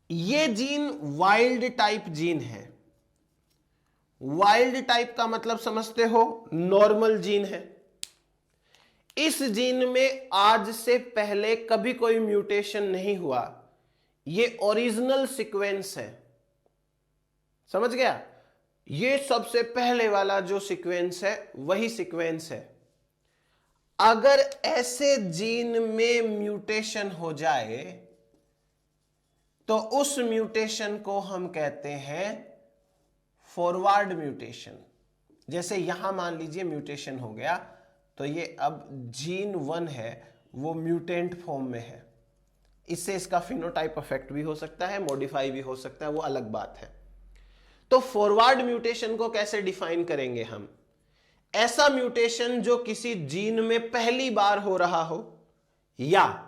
[SPEAKER 1] ये जीन वाइल्ड टाइप जीन है। वाइल्ड टाइप का मतलब समझते हो, नॉर्मल जीन है। इस जीन में आज से पहले कभी कोई म्यूटेशन नहीं हुआ, ये ओरिजिनल सीक्वेंस है। समझ गया? ये सबसे पहले वाला जो सीक्वेंस है वही सीक्वेंस है। अगर ऐसे जीन में म्यूटेशन हो जाए तो उस म्यूटेशन को हम कहते हैं फॉरवर्ड म्यूटेशन। जैसे यहां मान लीजिए म्यूटेशन हो गया तो ये अब जीन 1 है वो म्यूटेंट फॉर्म में है। इससे इसका फिनोटाइप अफेक्ट भी हो सकता है, मॉडिफाई भी हो सकता है, वो अलग बात है। तो फॉरवर्ड म्यूटेशन को कैसे डिफाइन करेंगे हम? ऐसा म्यूटेशन जो किसी जीन में पहली बार हो रहा हो, या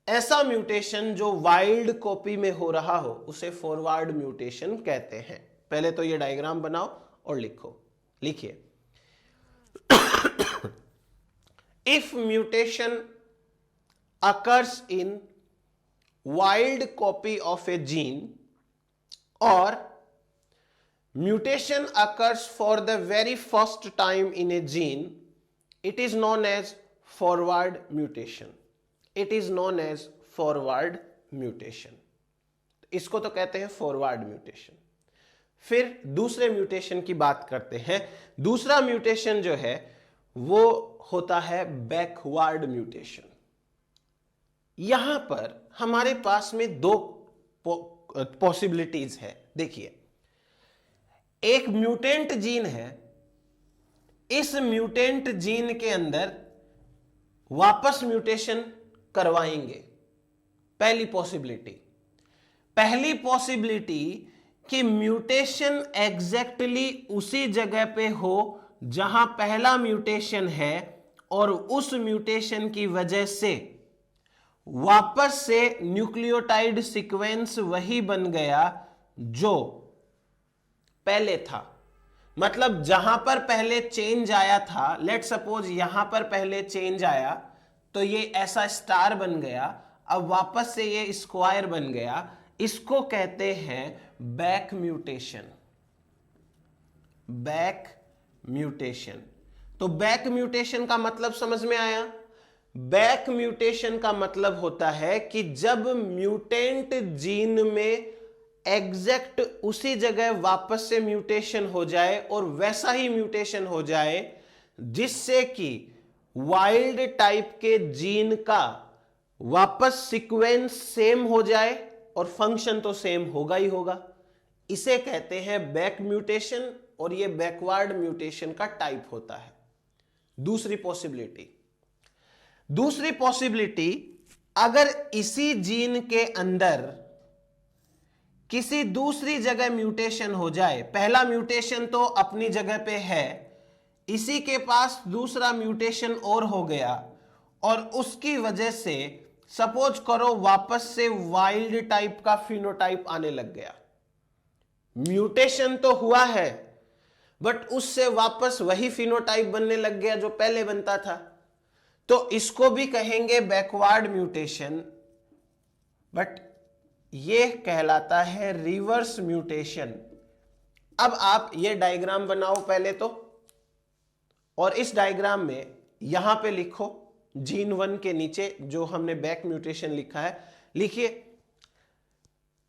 [SPEAKER 1] ऐसा म्यूटेशन जो वाइल्ड कॉपी में हो रहा हो, उसे फॉरवर्ड म्यूटेशन कहते हैं। पहले तो ये डायग्राम बनाओ और लिखो। लिखिए, if mutation occurs in wild copy of a gene or mutation occurs for the very first time in a gene, it is known as forward mutation. It is known as forward mutation. इसको तो कहते हैं forward mutation. फिर दूसरे mutation की बात करते हैं। दूसरा म्यूटेशन जो है वो होता है बैकवर्ड म्यूटेशन। यहां पर हमारे पास में दो पॉसिबिलिटीज है। देखिए, एक म्यूटेंट जीन है, इस म्यूटेंट जीन के अंदर वापस म्यूटेशन करवाएंगे। पहली पॉसिबिलिटी कि म्यूटेशन एग्जैक्टली उसी जगह पे हो जहां पहला म्यूटेशन है और उस म्यूटेशन की वजह से वापस से न्यूक्लियोटाइड सीक्वेंस वही बन गया जो पहले था। मतलब जहां पर पहले चेंज आया था, लेट सपोज यहां पर पहले चेंज आया तो ये ऐसा स्टार बन गया, अब वापस से ये स्क्वायर बन गया। इसको कहते हैं बैक म्यूटेशन। तो बैक म्यूटेशन का मतलब समझ में आया? बैक म्यूटेशन का मतलब होता है कि जब म्यूटेंट जीन में एग्जैक्ट उसी जगह वापस से म्यूटेशन हो जाए और वैसा ही म्यूटेशन हो जाए जिससे कि वाइल्ड टाइप के जीन का वापस सीक्वेंस सेम हो जाए और फंक्शन तो सेम होगा ही होगा। इसे कहते हैं बैक म्यूटेशन और ये बैकवर्ड म्यूटेशन का टाइप होता है। दूसरी पॉसिबिलिटी, अगर इसी जीन के अंदर किसी दूसरी जगह म्यूटेशन हो जाए, पहला म्यूटेशन तो अपनी जगह पे है, इसी के पास दूसरा म्यूटेशन और हो गया और उसकी वजह से सपोज करो वापस से वाइल्ड टाइप का फिनोटाइप आने लग गया। म्यूटेशन तो हुआ है बट उससे वापस वही फिनोटाइप बनने लग गया जो पहले बनता था, तो इसको भी कहेंगे बैकवर्ड म्यूटेशन, बट ये कहलाता है रिवर्स म्यूटेशन। अब आप ये डायग्राम बनाओ पहले तो, और इस डायग्राम में यहां पे लिखो जीन 1 के नीचे जो हमने बैक म्यूटेशन लिखा है, लिखिए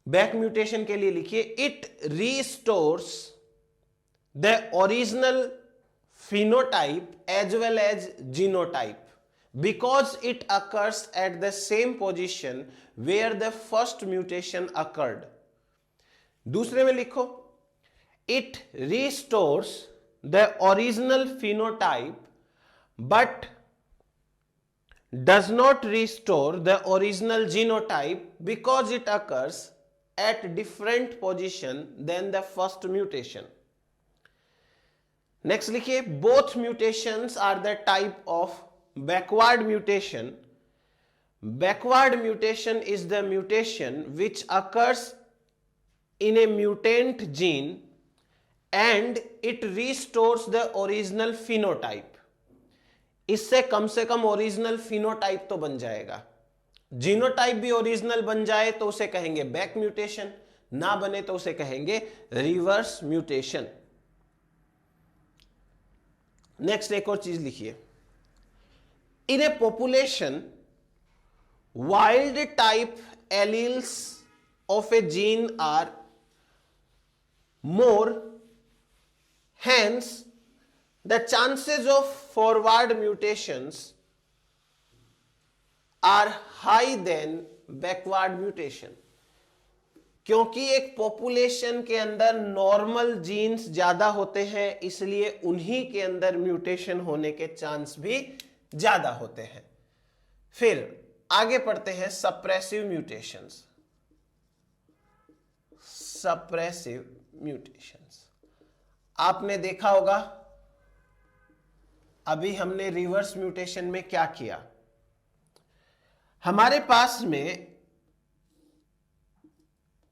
[SPEAKER 1] बैक म्यूटेशन के लिए लिखिए it restores the original phenotype as well as genotype because it occurs at the same position where the first mutation occurred. दूसरे में लिखो it restores the original phenotype but does not restore the original genotype because it occurs at different position than the first mutation. Next लिखिए both mutations are the type of backward mutation. Backward mutation is the mutation which occurs in a mutant gene and it restores the original phenotype. इससे कम से कम original phenotype तो बन जाएगा। Genotype भी original बन जाए तो उसे कहेंगे बैक म्यूटेशन, ना बने तो उसे कहेंगे रिवर्स म्यूटेशन। नेक्स्ट एक और चीज लिखिए, in a population wild type alleles of a gene are more, hence the chances of forward mutations are high than backward mutation. क्योंकि एक पॉपुलेशन के अंदर नॉर्मल जीन्स ज्यादा होते हैं इसलिए उन्हीं के अंदर म्यूटेशन होने के चांस भी ज्यादा होते हैं। फिर आगे पढ़ते हैं सप्रेसिव म्यूटेशंस। सप्रेसिव म्यूटेशंस आपने देखा होगा, अभी हमने रिवर्स म्यूटेशन में क्या किया, हमारे पास में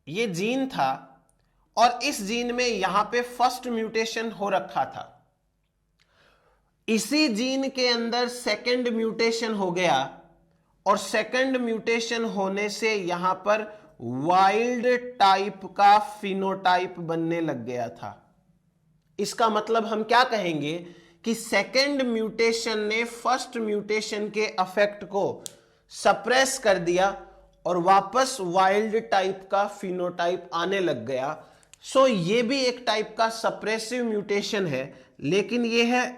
[SPEAKER 1] ये जीन था और इस जीन में यहां पे फर्स्ट म्यूटेशन हो रखा था, इसी जीन के अंदर सेकंड म्यूटेशन हो गया और सेकंड म्यूटेशन होने से यहां पर वाइल्ड टाइप का फिनोटाइप बनने लग गया था। इसका मतलब हम क्या कहेंगे कि सेकेंड म्यूटेशन ने फर्स्ट म्यूटेशन के अफेक्ट को सप्रेस कर दिया और वापस वाइल्ड टाइप का फिनोटाइप आने लग गया। सो ये भी एक टाइप का सप्रेसिव म्यूटेशन है, लेकिन ये है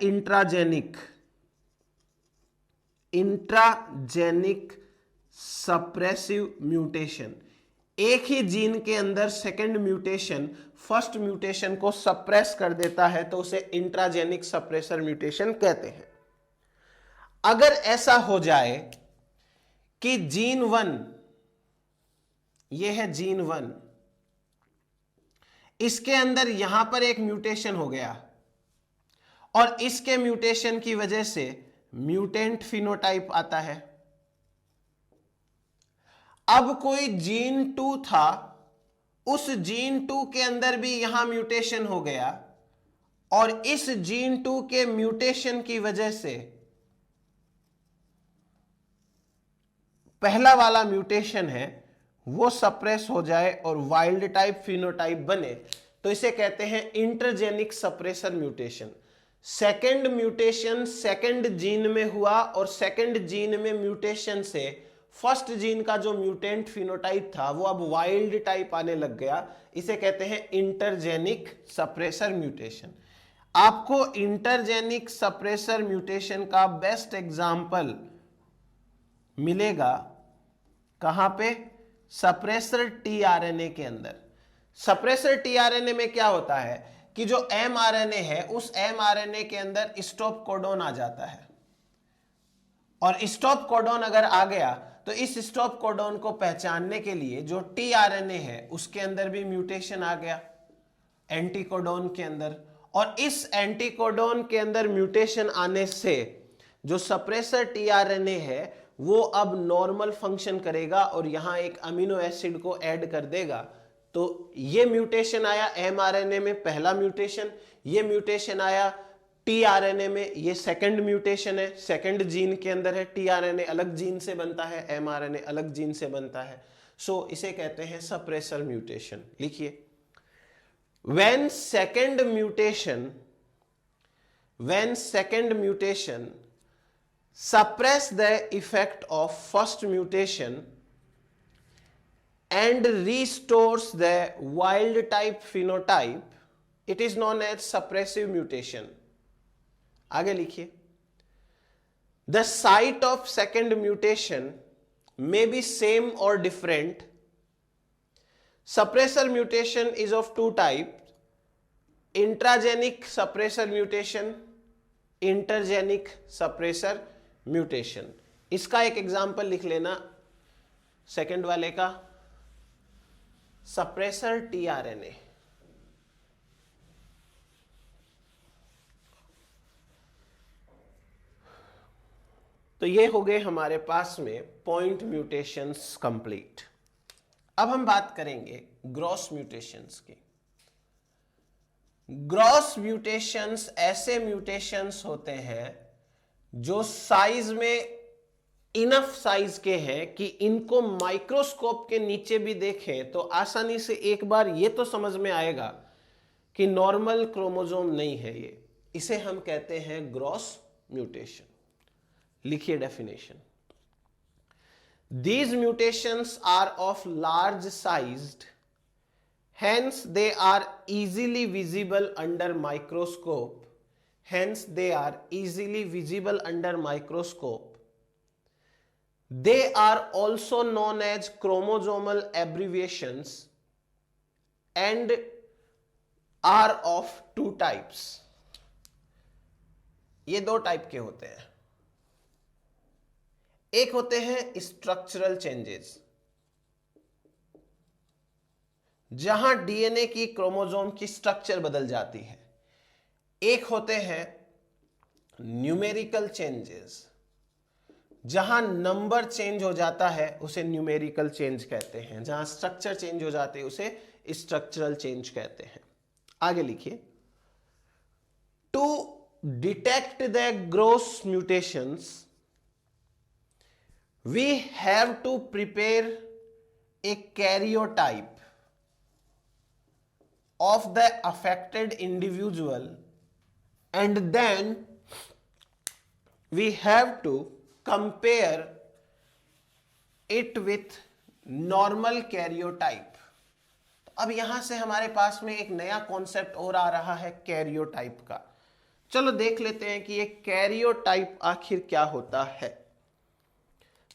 [SPEAKER 1] इंट्राजेनिक सप्रेसिव म्यूटेशन। एक ही जीन के अंदर सेकेंड म्यूटेशन फर्स्ट म्यूटेशन को सप्रेस कर देता है, तो उसे इंट्राजेनिक सप्रेसर म्यूटेशन कहते हैं। अगर ऐसा हो जाए कि जीन 1, ये है जीन 1, इसके अंदर यहां पर एक म्यूटेशन हो गया और इसके म्यूटेशन की वजह से म्यूटेंट फिनोटाइप आता है। अब कोई जीन 2 था, उस जीन 2 के अंदर भी यहां म्यूटेशन हो गया और इस जीन 2 के म्यूटेशन की वजह से पहला वाला म्यूटेशन है वो सप्रेस हो जाए और वाइल्ड टाइप फिनोटाइप बने, तो इसे कहते हैं intergenic suppressor mutation. Second mutation second gene में हुआ और सेकंड जीन में म्यूटेशन से फर्स्ट जीन का जो म्यूटेंट फिनोटाइप था वो अब वाइल्ड टाइप आने लग गया। इसे कहते हैं इंटरजेनिक सप्रेसर म्यूटेशन। आपको इंटरजेनिक सप्रेसर म्यूटेशन का बेस्ट एग्जाम्पल मिलेगा कहां पे? सप्रेसर टीआरएनए के अंदर। सप्रेसर टीआरएनए में क्या होता है कि जो एमआरएनए है उस एमआरएनए के अंदर स्टॉप कोडॉन आ जाता है, और स्टॉप कोडॉन अगर आ गया तो इस स्टॉप कोडॉन को पहचानने के लिए जो टीआरएनए है उसके अंदर भी म्यूटेशन आ गया एंटीकोडॉन के अंदर, और इस एंटीकोडॉन के अंदर म्यूटेशन आने से जो सप्रेसर टीआरएनए है वो अब नॉर्मल फंक्शन करेगा और यहां एक अमीनो एसिड को ऐड कर देगा। तो ये म्यूटेशन आया एमआरएनए में, पहला म्यूटेशन। ये म्यूटेशन आया टीआरएनए में, ये सेकंड म्यूटेशन है, सेकंड जीन के अंदर है। टीआरएनए अलग जीन से बनता है, एमआरएनए अलग जीन से बनता है। सो इसे कहते हैं सप्रेसर म्यूटेशन। लिखिए, when second mutation suppress the effect of first mutation and restores the wild type phenotype, it is known as suppressive mutation. आगे लिखिए, the site of second mutation may be same or different. Suppressor mutation is of two types: intragenic suppressor mutation, intergenic suppressor mutation. इसका एक example लिख लेना second वाले का, suppressor tRNA. तो ये हो गए हमारे पास में पॉइंट म्यूटेशंस कंप्लीट। अब हम बात करेंगे ग्रॉस म्यूटेशंस की। ग्रॉस म्यूटेशंस ऐसे म्यूटेशंस होते हैं जो साइज में इनफ साइज के हैं कि इनको माइक्रोस्कोप के नीचे भी देखें तो आसानी से एक बार ये तो समझ में आएगा कि नॉर्मल क्रोमोसोम नहीं है ये। इसे हम कहते हैं ग्रॉस म्यूटेशन। लिखिए definition, these mutations are of large sized, hence they are easily visible under microscope. They are also known as chromosomal abbreviations and are of two types. ये दो टाइप के होते हैं। एक होते हैं स्ट्रक्चरल चेंजेस, जहां डीएनए की क्रोमोसोम की स्ट्रक्चर बदल जाती है। एक होते हैं न्यूमेरिकल चेंजेस, जहां नंबर चेंज हो जाता है उसे न्यूमेरिकल चेंज कहते हैं, जहां स्ट्रक्चर चेंज हो जाते हैं उसे स्ट्रक्चरल चेंज कहते हैं। आगे लिखिए, to detect the gross mutations we have to prepare a karyotype of the affected individual, and then we have to compare it with normal karyotype. अब यहां से हमारे पास में एक नया कॉन्सेप्ट और आ रहा है कैरियोटाइप का। चलो देख लेते हैं कि ये कैरियोटाइप आखिर क्या होता है।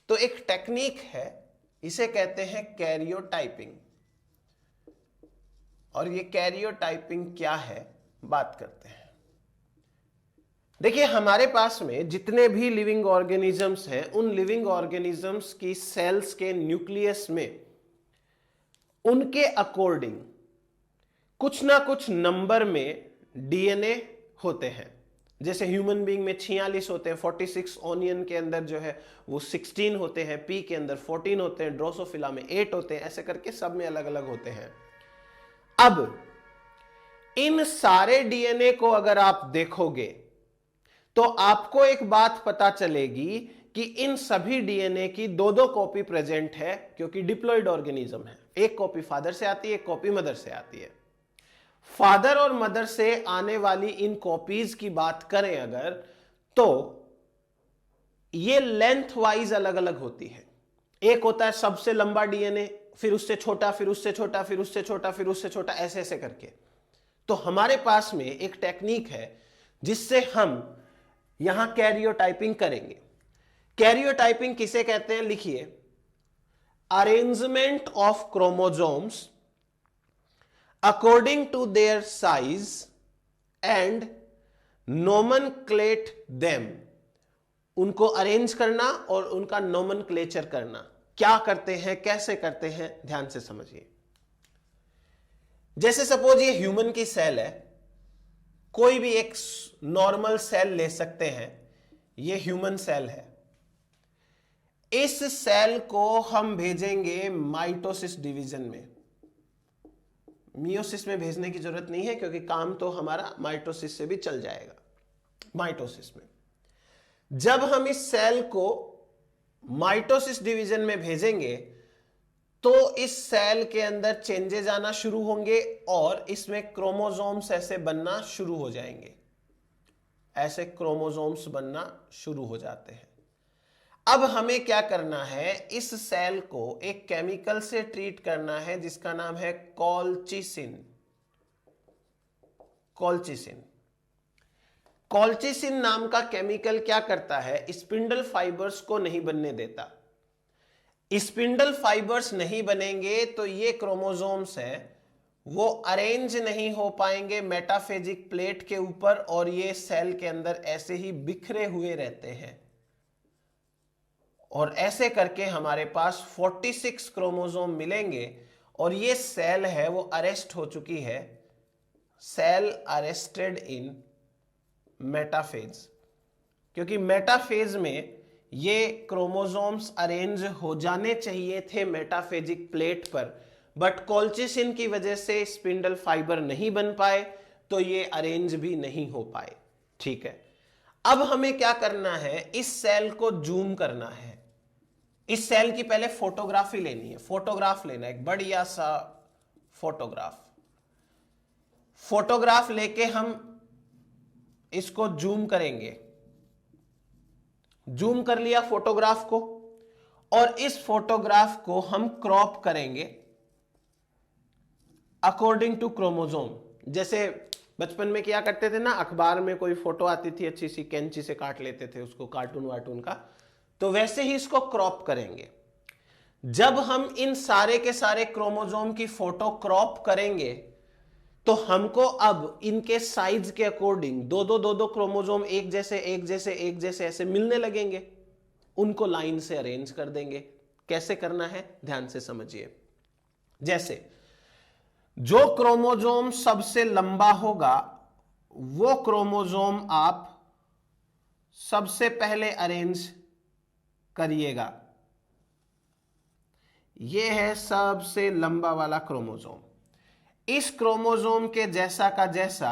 [SPEAKER 1] तो एक टेक्निक है, इसे कहते हैं कैरियोटाइपिंग। और ये कैरियोटाइपिंग क्या है, बात करते हैं। देखिए, हमारे पास में जितने भी लिविंग ऑर्गेनिजम्स हैं, उन लिविंग ऑर्गेनिजम्स की सेल्स के न्यूक्लियस में उनके अकॉर्डिंग कुछ ना कुछ नंबर में डीएनए होते हैं। जैसे ह्यूमन बीइंग में 46 होते हैं, 46 ओनियन के अंदर जो है वो 16 होते हैं, पी के अंदर 14 होते हैं, ड्रोसोफिला में 8 होते हैं, ऐसे करके सब में अलग अलग होते हैं। अब इन सारे डीएनए को अगर आप देखोगे तो आपको एक बात पता चलेगी कि इन सभी डीएनए की दो दो कॉपी प्रेजेंट है, क्योंकि डिप्लॉइड ऑर्गेनिज्म है। एक कॉपी फादर से आती है, एक कॉपी मदर से आती है। फादर और मदर से आने वाली इन कॉपीज की बात करें अगर, तो ये लेंथ वाइज अलग अलग होती है। एक होता है सबसे लंबा डीएनए, फिर उससे छोटा, फिर उससे छोटा, फिर उससे छोटा, फिर उससे छोटा, ऐसे ऐसे करके। तो हमारे पास में एक टेक्निक है जिससे हम यहां कैरियोटाइपिंग करेंगे। कैरियोटाइपिंग किसे कहते हैं, लिखिए, arrangement of chromosomes according to their size and nomenclate them. उनको अरेंज करना और उनका नोमेनक्लेचर करना। क्या करते हैं, कैसे करते हैं, ध्यान से समझिए। जैसे सपोज ये ह्यूमन की सेल है, कोई भी एक नॉर्मल सेल ले सकते हैं, ये ह्यूमन सेल है। इस सेल को हम भेजेंगे माइटोसिस डिवीजन में। मियोसिस में भेजने की जरूरत नहीं है, क्योंकि काम तो हमारा माइटोसिस से भी चल जाएगा। माइटोसिस में जब हम इस सेल को माइटोसिस डिवीजन में भेजेंगे तो इस सेल के अंदर चेंजेस आना शुरू होंगे और इसमें क्रोमोसोम्स ऐसे बनना शुरू हो जाएंगे। ऐसे क्रोमोसोम्स बनना शुरू हो जाते हैं। अब हमें क्या करना है, इस सेल को एक केमिकल से ट्रीट करना है जिसका नाम है कॉल्चिसिन। कॉल्चिसिन कॉल्चिसिन नाम का केमिकल क्या करता है, स्पिंडल फाइबर्स को नहीं बनने देता। स्पिंडल फाइबर्स नहीं बनेंगे तो ये क्रोमोसोम्स हैं वो अरेंज नहीं हो पाएंगे मेटाफेजिक प्लेट के ऊपर, और ये सेल के अंदर ऐसे ही बिखरे हुए रहते हैं। और ऐसे करके हमारे पास 46 क्रोमोसोम मिलेंगे और ये सेल है वो अरेस्ट हो चुकी है। सेल अरेस्टेड इन मेटाफेज, क्योंकि मेटाफेज में ये क्रोमोसोम्स अरेंज हो जाने चाहिए थे मेटाफेजिक प्लेट पर, बट कॉल्चिसिन की वजह से स्पिंडल फाइबर नहीं बन पाए तो ये अरेंज भी नहीं हो पाए। ठीक है, अब हमें क्या करना है, इस सेल को जूम करना है। इस सेल की पहले फोटोग्राफी लेनी है। फोटोग्राफ लेना, एक बढ़िया सा फोटोग्राफ लेके हम इसको जूम करेंगे। जूम कर लिया फोटोग्राफ को, और इस फोटोग्राफ को हम क्रॉप करेंगे अकॉर्डिंग टू क्रोमोसोम। जैसे बचपन में क्या करते थे ना, अखबार में कोई फोटो आती थी, अच्छी सी कैंची से काट लेते थे उसको, कार्टून वार्टून का, तो वैसे ही इसको क्रॉप करेंगे। जब हम इन सारे के सारे क्रोमोसोम की फोटो क्रॉप करेंगे तो हमको अब इनके साइज के अकॉर्डिंग दो क्रोमोसोम एक जैसे एक जैसे एक जैसे ऐसे मिलने लगेंगे। उनको लाइन से अरेंज कर देंगे। कैसे करना है, ध्यान से समझिए। जैसे जो क्रोमोसोम सबसे लंबा होगा वो क्रोमोसोम आप सबसे पहले अरेंज करिएगा। यह है सबसे लंबा वाला क्रोमोसोम। इस क्रोमोसोम के जैसा का जैसा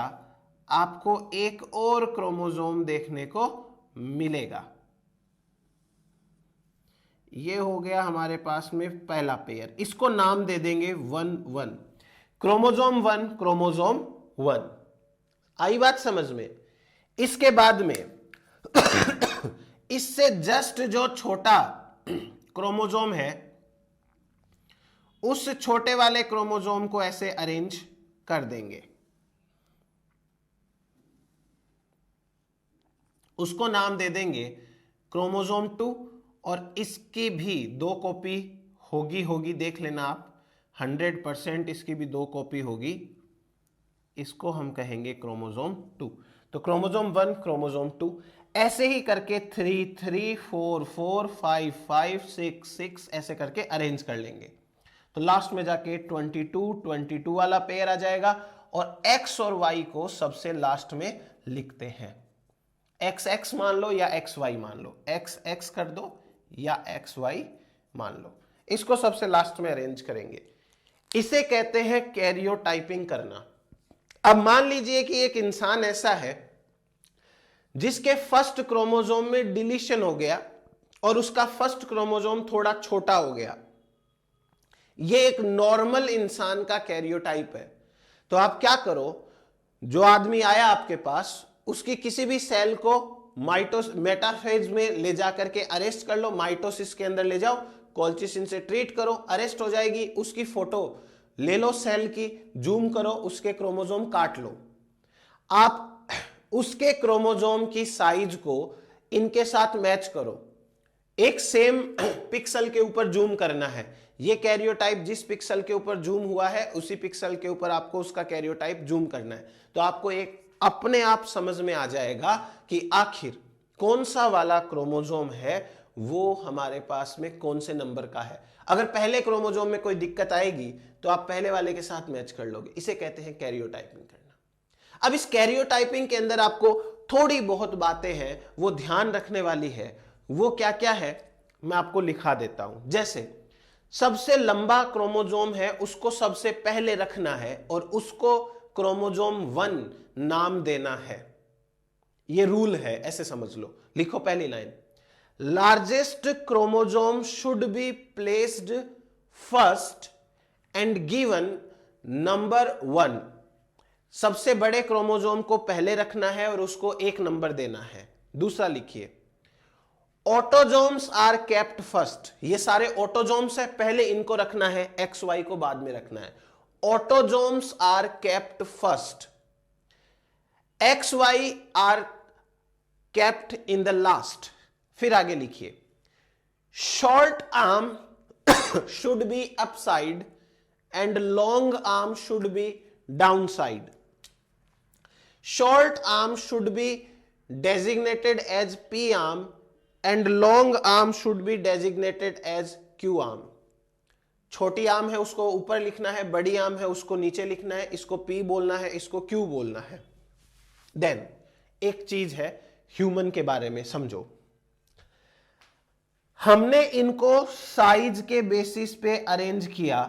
[SPEAKER 1] आपको एक और क्रोमोसोम देखने को मिलेगा। ये हो गया हमारे पास में पहला पेयर, इसको नाम दे देंगे 1 1, क्रोमोजोम 1, क्रोमोजोम 1। आई बात समझ में? इसके बाद में इससे जस्ट जो छोटा क्रोमोजोम है, उस छोटे वाले क्रोमोजोम को ऐसे अरेंज कर देंगे, उसको नाम दे देंगे क्रोमोजोम 2, और इसकी भी 2 कॉपी होगी, देख लेना आप, 100% इसकी भी 2 कॉपी होगी, इसको हम कहेंगे क्रोमोजोम 2। तो क्रोमोजोम 1, क्रोमोजोम 2, ऐसे ही करके 3 3 4 4 5 5 6 6 ऐसे करके अरेंज कर लेंगे। तो लास्ट में जाके 22 वाला पेयर आ जाएगा, और x और y को सबसे लास्ट में लिखते हैं। XX मान लो या XY मान लो, XX कर दो या XY मान लो, इसको सबसे लास्ट में अरेंज करेंगे। इसे कहते हैं कैरियोटाइपिंग करना। अब मान लीजिए कि एक इंसान ऐसा है जिसके फर्स्ट क्रोमोजोम में डिलीशन हो गया और उसका फर्स्ट क्रोमोजोम थोड़ा छोटा हो गया। यह एक नॉर्मल इंसान का कैरियोटाइप है। तो आप क्या करो, जो आदमी आया आपके पास, उसकी किसी भी सेल को मेटाफेज में ले जाकर के अरेस्ट कर लो, माइटोसिस के अंदर ले जाओ, कोल्चिसिन से ट्रीट करो, अरेस्ट हो जाएगी। उसकी फोटो ले लो सेल की, जूम करो, उसके क्रोमोजोम काट लो। आप उसके क्रोमोजोम की साइज को इनके साथ मैच करो, एक सेम पिक्सल के ऊपर जूम करना है। ये कैरियोटाइप जिस पिक्सल के ऊपर जूम हुआ है, उसी पिक्सल के ऊपर आपको उसका कैरियोटाइप जूम करना है। तो आपको एक अपने आप समझ में आ जाएगा कि आखिर कौन सा वाला क्रोमोजोम है वो हमारे पास में कौन से नंबर का है। अगर पहले क्रोमोजोम में कोई दिक्कत आएगी तो आप पहले वाले के साथ मैच कर लोगे। इसे कहते हैं कैरियोटाइपिंग करना। अब इस कैरियोटाइपिंग के अंदर आपको थोड़ी बहुत बातें हैं वो ध्यान रखने वाली है। वो क्या क्या है मैं आपको लिखा देता हूं। जैसे सबसे लंबा क्रोमोजोम है उसको सबसे पहले रखना है और उसको क्रोमोजोम 1 नाम देना है। ये रूल है, ऐसे समझ लो। लिखो पहली line, largest chromosome should be placed first and given number 1। सबसे बड़े क्रोमोजोम को पहले रखना है और उसको 1 नंबर देना है। दूसरा लिखिए, ऑटोजोम्स आर केप्ट फर्स्ट। ये सारे ऑटोजोम्स है, पहले इनको रखना है, एक्स वाई को बाद में रखना है। Autosomes are kept first, X Y are kept in the last. फिर आगे लिखिए, short arm should be upside and long arm should be downside. Short arm should be designated as P arm and long arm should be designated as Q arm। छोटी arm है उसको ऊपर लिखना है, बड़ी आर्म है उसको नीचे लिखना है, इसको P बोलना है, इसको Q बोलना है। देन एक चीज है ह्यूमन के बारे में समझो। हमने इनको साइज के बेसिस पे अरेंज किया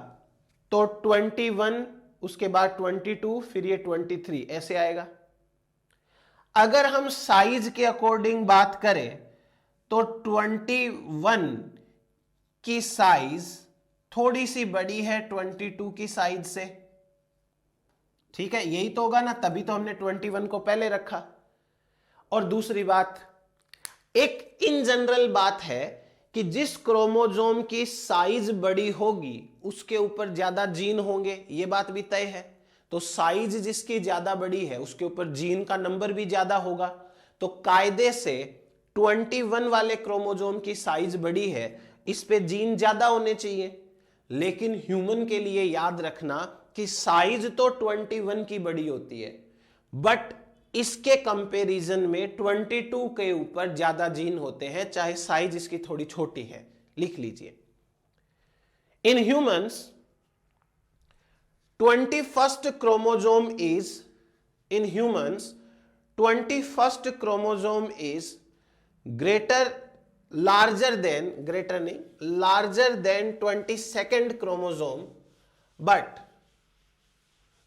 [SPEAKER 1] तो 21, उसके बाद 22, फिर ये 23 ऐसे आएगा। अगर हम साइज के अकॉर्डिंग बात करें तो 21 की साइज थोड़ी सी बड़ी है 22 की साइज से। ठीक है, यही तो होगा ना, तभी तो हमने 21 को पहले रखा। और दूसरी बात, एक इन जनरल बात है कि जिस क्रोमोजोम की साइज बड़ी होगी उसके ऊपर ज्यादा जीन होंगे, ये बात भी तय है। तो साइज जिसकी ज्यादा बड़ी है उसके ऊपर जीन का नंबर भी ज्यादा होगा। तो कायदे से 21 वाले क्रोमोजोम की साइज बड़ी है, इस पे जीन ज्यादा होने चाहिए। लेकिन ह्यूमन के लिए याद रखना कि साइज तो 21 की बड़ी होती है, बट इसके कंपैरिजन में 22 के ऊपर ज्यादा जीन होते हैं, चाहे साइज इसकी थोड़ी छोटी है। लिख लीजिए, in humans 21st chromosome is, in humans 21st chromosome is larger than 22nd chromosome, but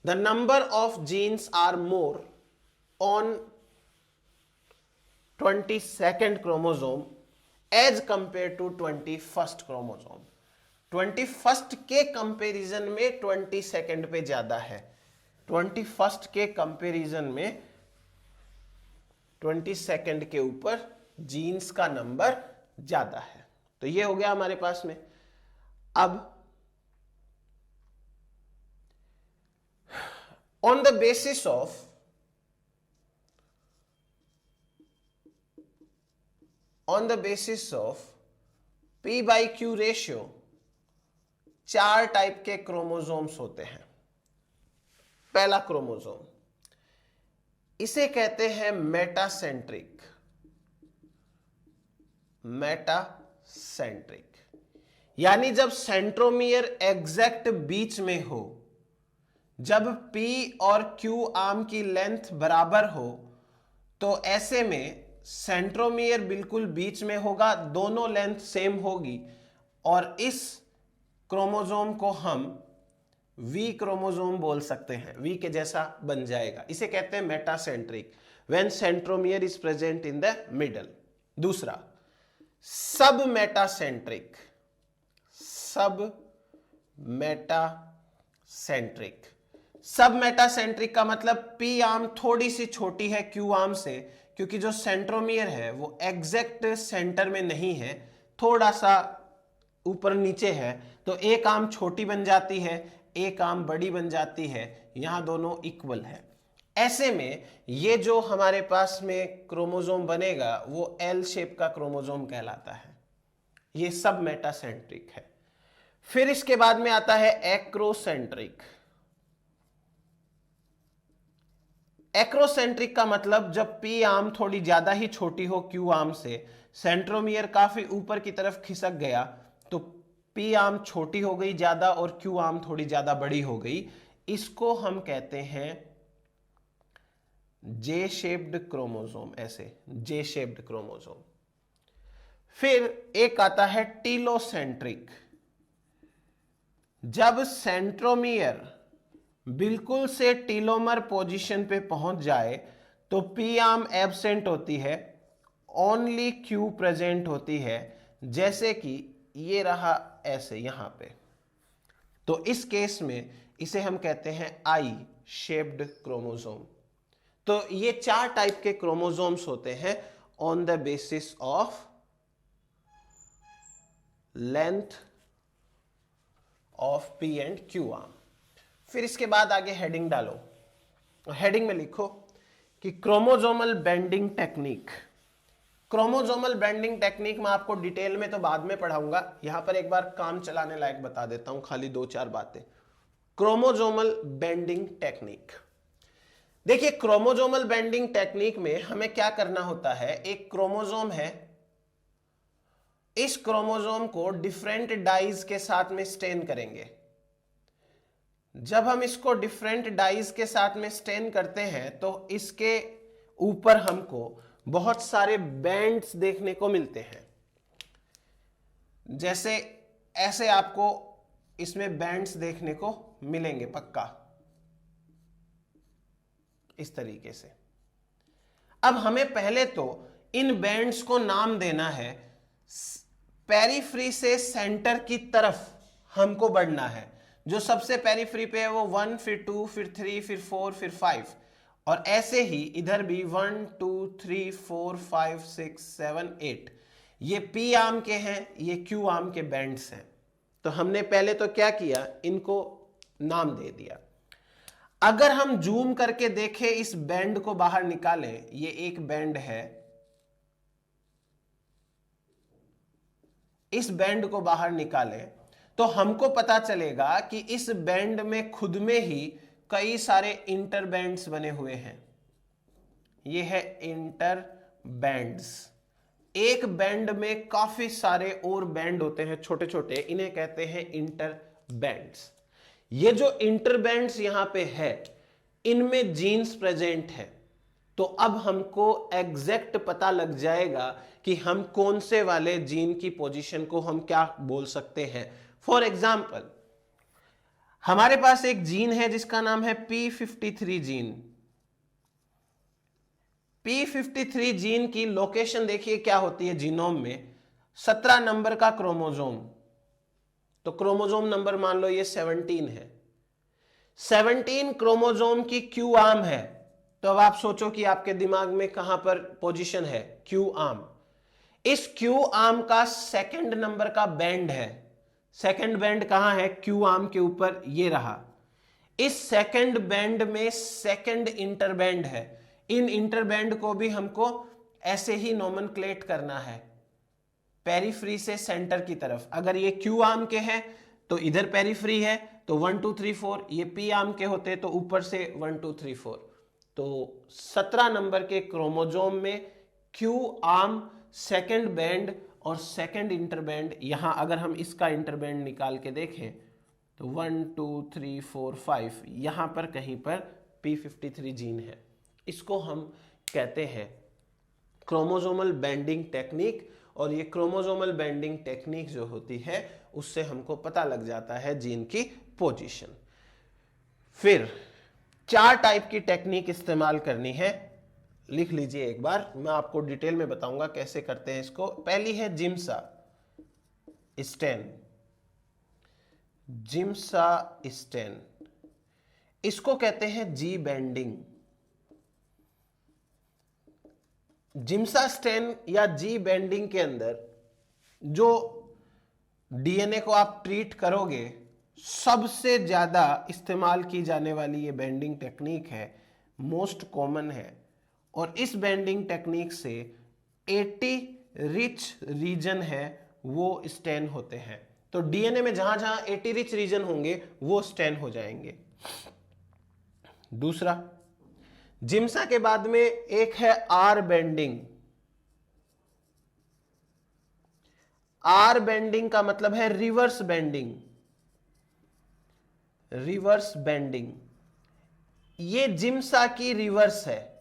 [SPEAKER 1] the number of genes are more on 22nd chromosome as compare to 21st chromosome. 21st के comparison में 22nd पे ज्यादा है, 21st के comparison में 22nd के ऊपर jeans का नंबर ज्यादा है। तो ये हो गया हमारे पास में। अब on the basis of P by Q ratio 4 type के क्रोमोसोम्स होते हैं। पहला क्रोमोसोम, इसे कहते हैं मेटासेंट्रिक। यानी जब सेंट्रोमियर एग्जैक्ट बीच में हो, जब P और Q आर्म की लेंथ बराबर हो, तो ऐसे में सेंट्रोमियर बिल्कुल बीच में होगा, दोनों लेंथ सेम होगी, और इस क्रोमोसोम को हम वी क्रोमोसोम बोल सकते हैं, वी के जैसा बन जाएगा। इसे कहते हैं metacentric, when centromere is present in the middle. दूसरा, सब मेटासेंट्रिक। सब मेटासेंट्रिक का मतलब P आर्म थोड़ी सी छोटी है Q आर्म से, क्योंकि जो सेंट्रोमियर है वो एग्जैक्ट सेंटर में नहीं है, थोड़ा सा ऊपर नीचे है, तो एक आर्म छोटी बन जाती है, एक आर्म बड़ी बन जाती है, यहां दोनों इक्वल है। ऐसे में ये जो हमारे पास में क्रोमोसोम बनेगा वो एल शेप का क्रोमोसोम कहलाता है। ये सब मेटासेंट्रिक है। फिर इसके बाद में आता है एक्रोसेंट्रिक। एक्रोसेंट्रिक का मतलब जब P आर्म थोड़ी ज्यादा ही छोटी हो Q आर्म से, सेंट्रोमियर काफी ऊपर की तरफ खिसक गया, तो P आर्म छोटी हो गई ज्यादा और Q आर्म थोड़ी ज्यादा बड़ी हो गई। इसको हम कहते हैं जे शेप्ड क्रोमोसोम, ऐसे जे शेप्ड क्रोमोसोम। फिर एक आता है टीलोसेंट्रिक। जब सेंट्रोमियर बिल्कुल से टीलोमर पोजीशन पे पहुंच जाए तो P आर्म एब्सेंट होती है, ओनली Q प्रेजेंट होती है, जैसे कि ये रहा ऐसे यहां पे। तो इस केस में इसे हम कहते हैं आई शेप्ड क्रोमोसोम। तो ये 4 टाइप के क्रोमोसोम्स होते हैं on the basis of length of P and Q arm. फिर इसके बाद आगे हेडिंग डालो, हेडिंग में लिखो कि chromosomal bending technique. Chromosomal bending technique मैं आपको डिटेल में तो बाद में पढ़ाऊंगा, यहां पर एक बार काम चलाने लायक बता देता हूं, खाली 2-4 बातें। क्रोमोसोमल बेंडिंग टेक्निक, देखिए क्रोमोसोमल बेंडिंग टेक्निक में हमें क्या करना होता है, एक क्रोमोसोम है, इस क्रोमोसोम को डिफरेंट डाइज के साथ में स्टेन करेंगे। जब हम इसको डिफरेंट डाइज के साथ में स्टेन करते हैं तो इसके ऊपर हमको बहुत सारे बैंड्स देखने को मिलते हैं। जैसे ऐसे आपको इसमें बैंड्स देखने को मिलेंगे पक्का, इस तरीके से। अब हमें पहले तो इन बैंड्स को नाम देना है, पेरिफ्री से सेंटर की तरफ हमको बढ़ना है। जो सबसे पेरिफ्री पे है वो 1, फिर 2, फिर 3, फिर 4, फिर 5, और ऐसे ही इधर भी 1, 2, 3, 4, 5, 6, 7, 8। ये P आर्म के हैं, ये Q आर्म के बैंड्स हैं। तो हमने पहले तो क्या किया, इनको नाम दे दिया। अगर हम जूम करके देखें, इस बैंड को बाहर निकालें, ये एक बैंड है, इस बैंड को बाहर निकालें तो हमको पता चलेगा कि इस बैंड में खुद में ही कई सारे इंटर बैंड्स बने हुए हैं। ये है इंटर बैंड्स। एक बैंड में काफी सारे और बैंड होते हैं छोटे छोटे, इन्हें कहते हैं इंटर बैंड्स। ये जो इंटर बैंड्स यहां पे है, इनमें जीन्स प्रेजेंट है। तो अब हमको एग्जैक्ट पता लग जाएगा कि हम कौन से वाले जीन की पोजीशन को हम क्या बोल सकते हैं। फॉर एग्जाम्पल, हमारे पास एक जीन है जिसका नाम है P53 जीन। P53 जीन की लोकेशन देखिए क्या होती है जीनोम में, 17 नंबर का क्रोमोसोम, तो क्रोमोसोम नंबर मान लो ये 17 है। 17 क्रोमोसोम की क्यू आर्म है, तो अब आप सोचो कि आपके दिमाग में कहां पर पोजीशन है क्यू आर्म। इस क्यू आर्म का सेकंड नंबर का बैंड है। सेकंड बैंड कहां है? क्यू आर्म के ऊपर, ये रहा। इस सेकंड बैंड में सेकंड इंटरबैंड है। इन इंटरबैंड को भी हमको ऐसे ही नोमेनक्लेट करना है, पेरीफ्री से सेंटर की तरफ। अगर ये क्यू आर्म के हैं तो इधर पेरीफ्री है, तो 1 2 3 4। ये पी आर्म के होते तो ऊपर से 1 2 3 4। तो 17 नंबर के क्रोमोसोम में क्यू आर्म, सेकंड बैंड और सेकंड इंटरबैंड, यहां अगर हम इसका इंटरबैंड निकाल के देखें तो 1 2 3 4 5, यहां पर कहीं पर p53 जीन है। इसको हम कहते हैं क्रोमोसोमल बेंडिंग टेक्निक। और ये क्रोमोसोमल बेंडिंग टेक्निक जो होती है उससे हमको पता लग जाता है जीन की पोजीशन। फिर 4 टाइप की टेक्निक इस्तेमाल करनी है, लिख लीजिए एक बार, मैं आपको डिटेल में बताऊंगा कैसे करते हैं इसको। पहली है जिम्सा स्टेन। जिम्सा स्टेन, इसको कहते हैं जी बेंडिंग। जिम्सा स्टेन या जी बेंडिंग के अंदर जो डीएनए को आप ट्रीट करोगे, सबसे ज्यादा इस्तेमाल की जाने वाली ये बेंडिंग टेक्निक है, मोस्ट कॉमन है। और इस बेंडिंग टेक्निक से 80 रिच रीजन है वो स्टेन होते हैं। तो डीएनए में जहां जहां 80 रिच रीजन होंगे वो स्टेन हो जाएंगे। दूसरा, जिम्सा के बाद में एक है आर बेंडिंग। आर बेंडिंग का मतलब है रिवर्स बेंडिंग। रिवर्स बेंडिंग ये जिम्सा की रिवर्स है।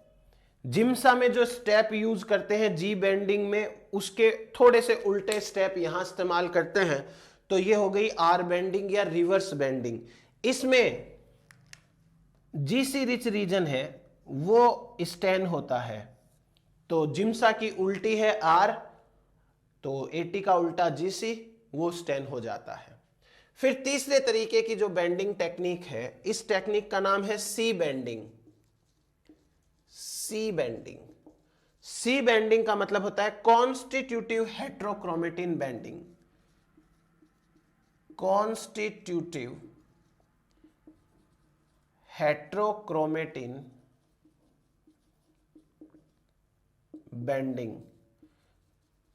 [SPEAKER 1] जिम्सा में जो स्टेप यूज करते हैं जी बेंडिंग में, उसके थोड़े से उल्टे स्टेप यहां इस्तेमाल करते हैं। तो ये हो गई आर बेंडिंग या रिवर्स बेंडिंग। इसमें जीसी रिच रीजन है वो स्टेन होता है। तो जिम्सा की उल्टी है आर, तो 80 का उल्टा जीसी, वो स्टेन हो जाता है। फिर तीसरे तरीके की जो बेंडिंग टेक्निक है, इस टेक्निक का नाम है सी बेंडिंग। सी बेंडिंग, सी बेंडिंग का मतलब होता है constitutive heterochromatin bending. Constitutive heterochromatin bending.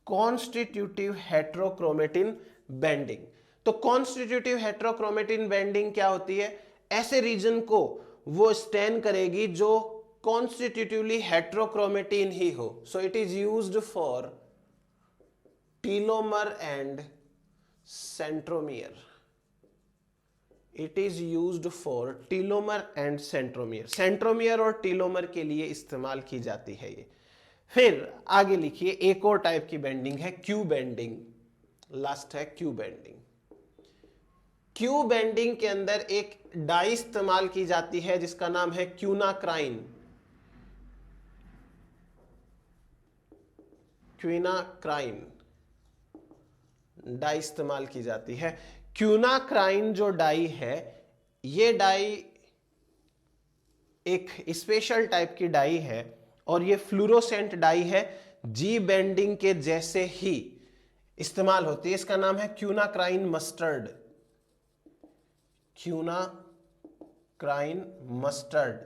[SPEAKER 1] Constitutive heterochromatin bending. तो कॉन्स्टिट्यूटिव हेट्रोक्रोमेटिन बेंडिंग क्या होती है? ऐसे रीजन को वो स्टेन करेगी जो कॉन्स्टिट्यूटिवली हेट्रोक्रोमेटिन ही हो। So it is used for telomere and centromere. It is used for telomere and centromere. Centromere और टीलोमर के लिए इस्तेमाल की जाती है ये। फिर आगे लिखिए, एक और टाइप की बेंडिंग है क्यू बेंडिंग। लास्ट है क्यू बेंडिंग। क्यू बेंडिंग के अंदर एक डाई इस्तेमाल की जाती है जिसका नाम है क्यूनाक्राइन। क्यूनाक्राइन डाई इस्तेमाल की जाती है। क्यूनाक्राइन जो डाई है, ये डाई एक स्पेशल टाइप की डाई है और ये फ्लूरोसेंट डाई है, जी बेंडिंग के जैसे ही इस्तेमाल होती है। इसका नाम है क्यूनाक्राइन मस्टर्ड। क्यूनाक्राइन मस्टर्ड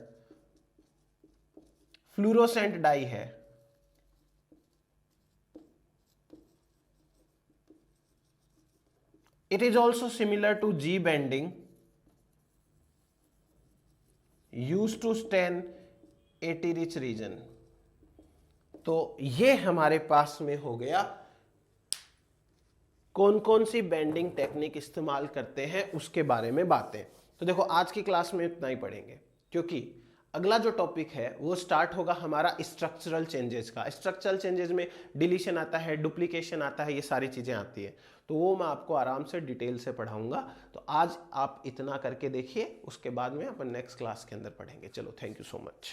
[SPEAKER 1] फ्लूरोसेंट डाई है। It is also similar to G bending, used to stain 80 rich region। तो ये हमारे पास में हो गया कौन कौन सी बेंडिंग टेक्निक इस्तेमाल करते हैं उसके बारे में बातें। तो देखो आज की क्लास में इतना ही पढ़ेंगे, क्योंकि अगला जो टॉपिक है वो स्टार्ट होगा हमारा स्ट्रक्चरल चेंजेस का। स्ट्रक्चरल चेंजेस में डिलीशन आता है, डुप्लीकेशन आता है, ये सारी चीजें आती है। तो वो मैं आपको आराम से डिटेल से पढ़ाऊंगा। तो आज आप इतना करके देखिए, उसके बाद में अपन नेक्स्ट क्लास के अंदर पढ़ेंगे। चलो, थैंक यू सो मच।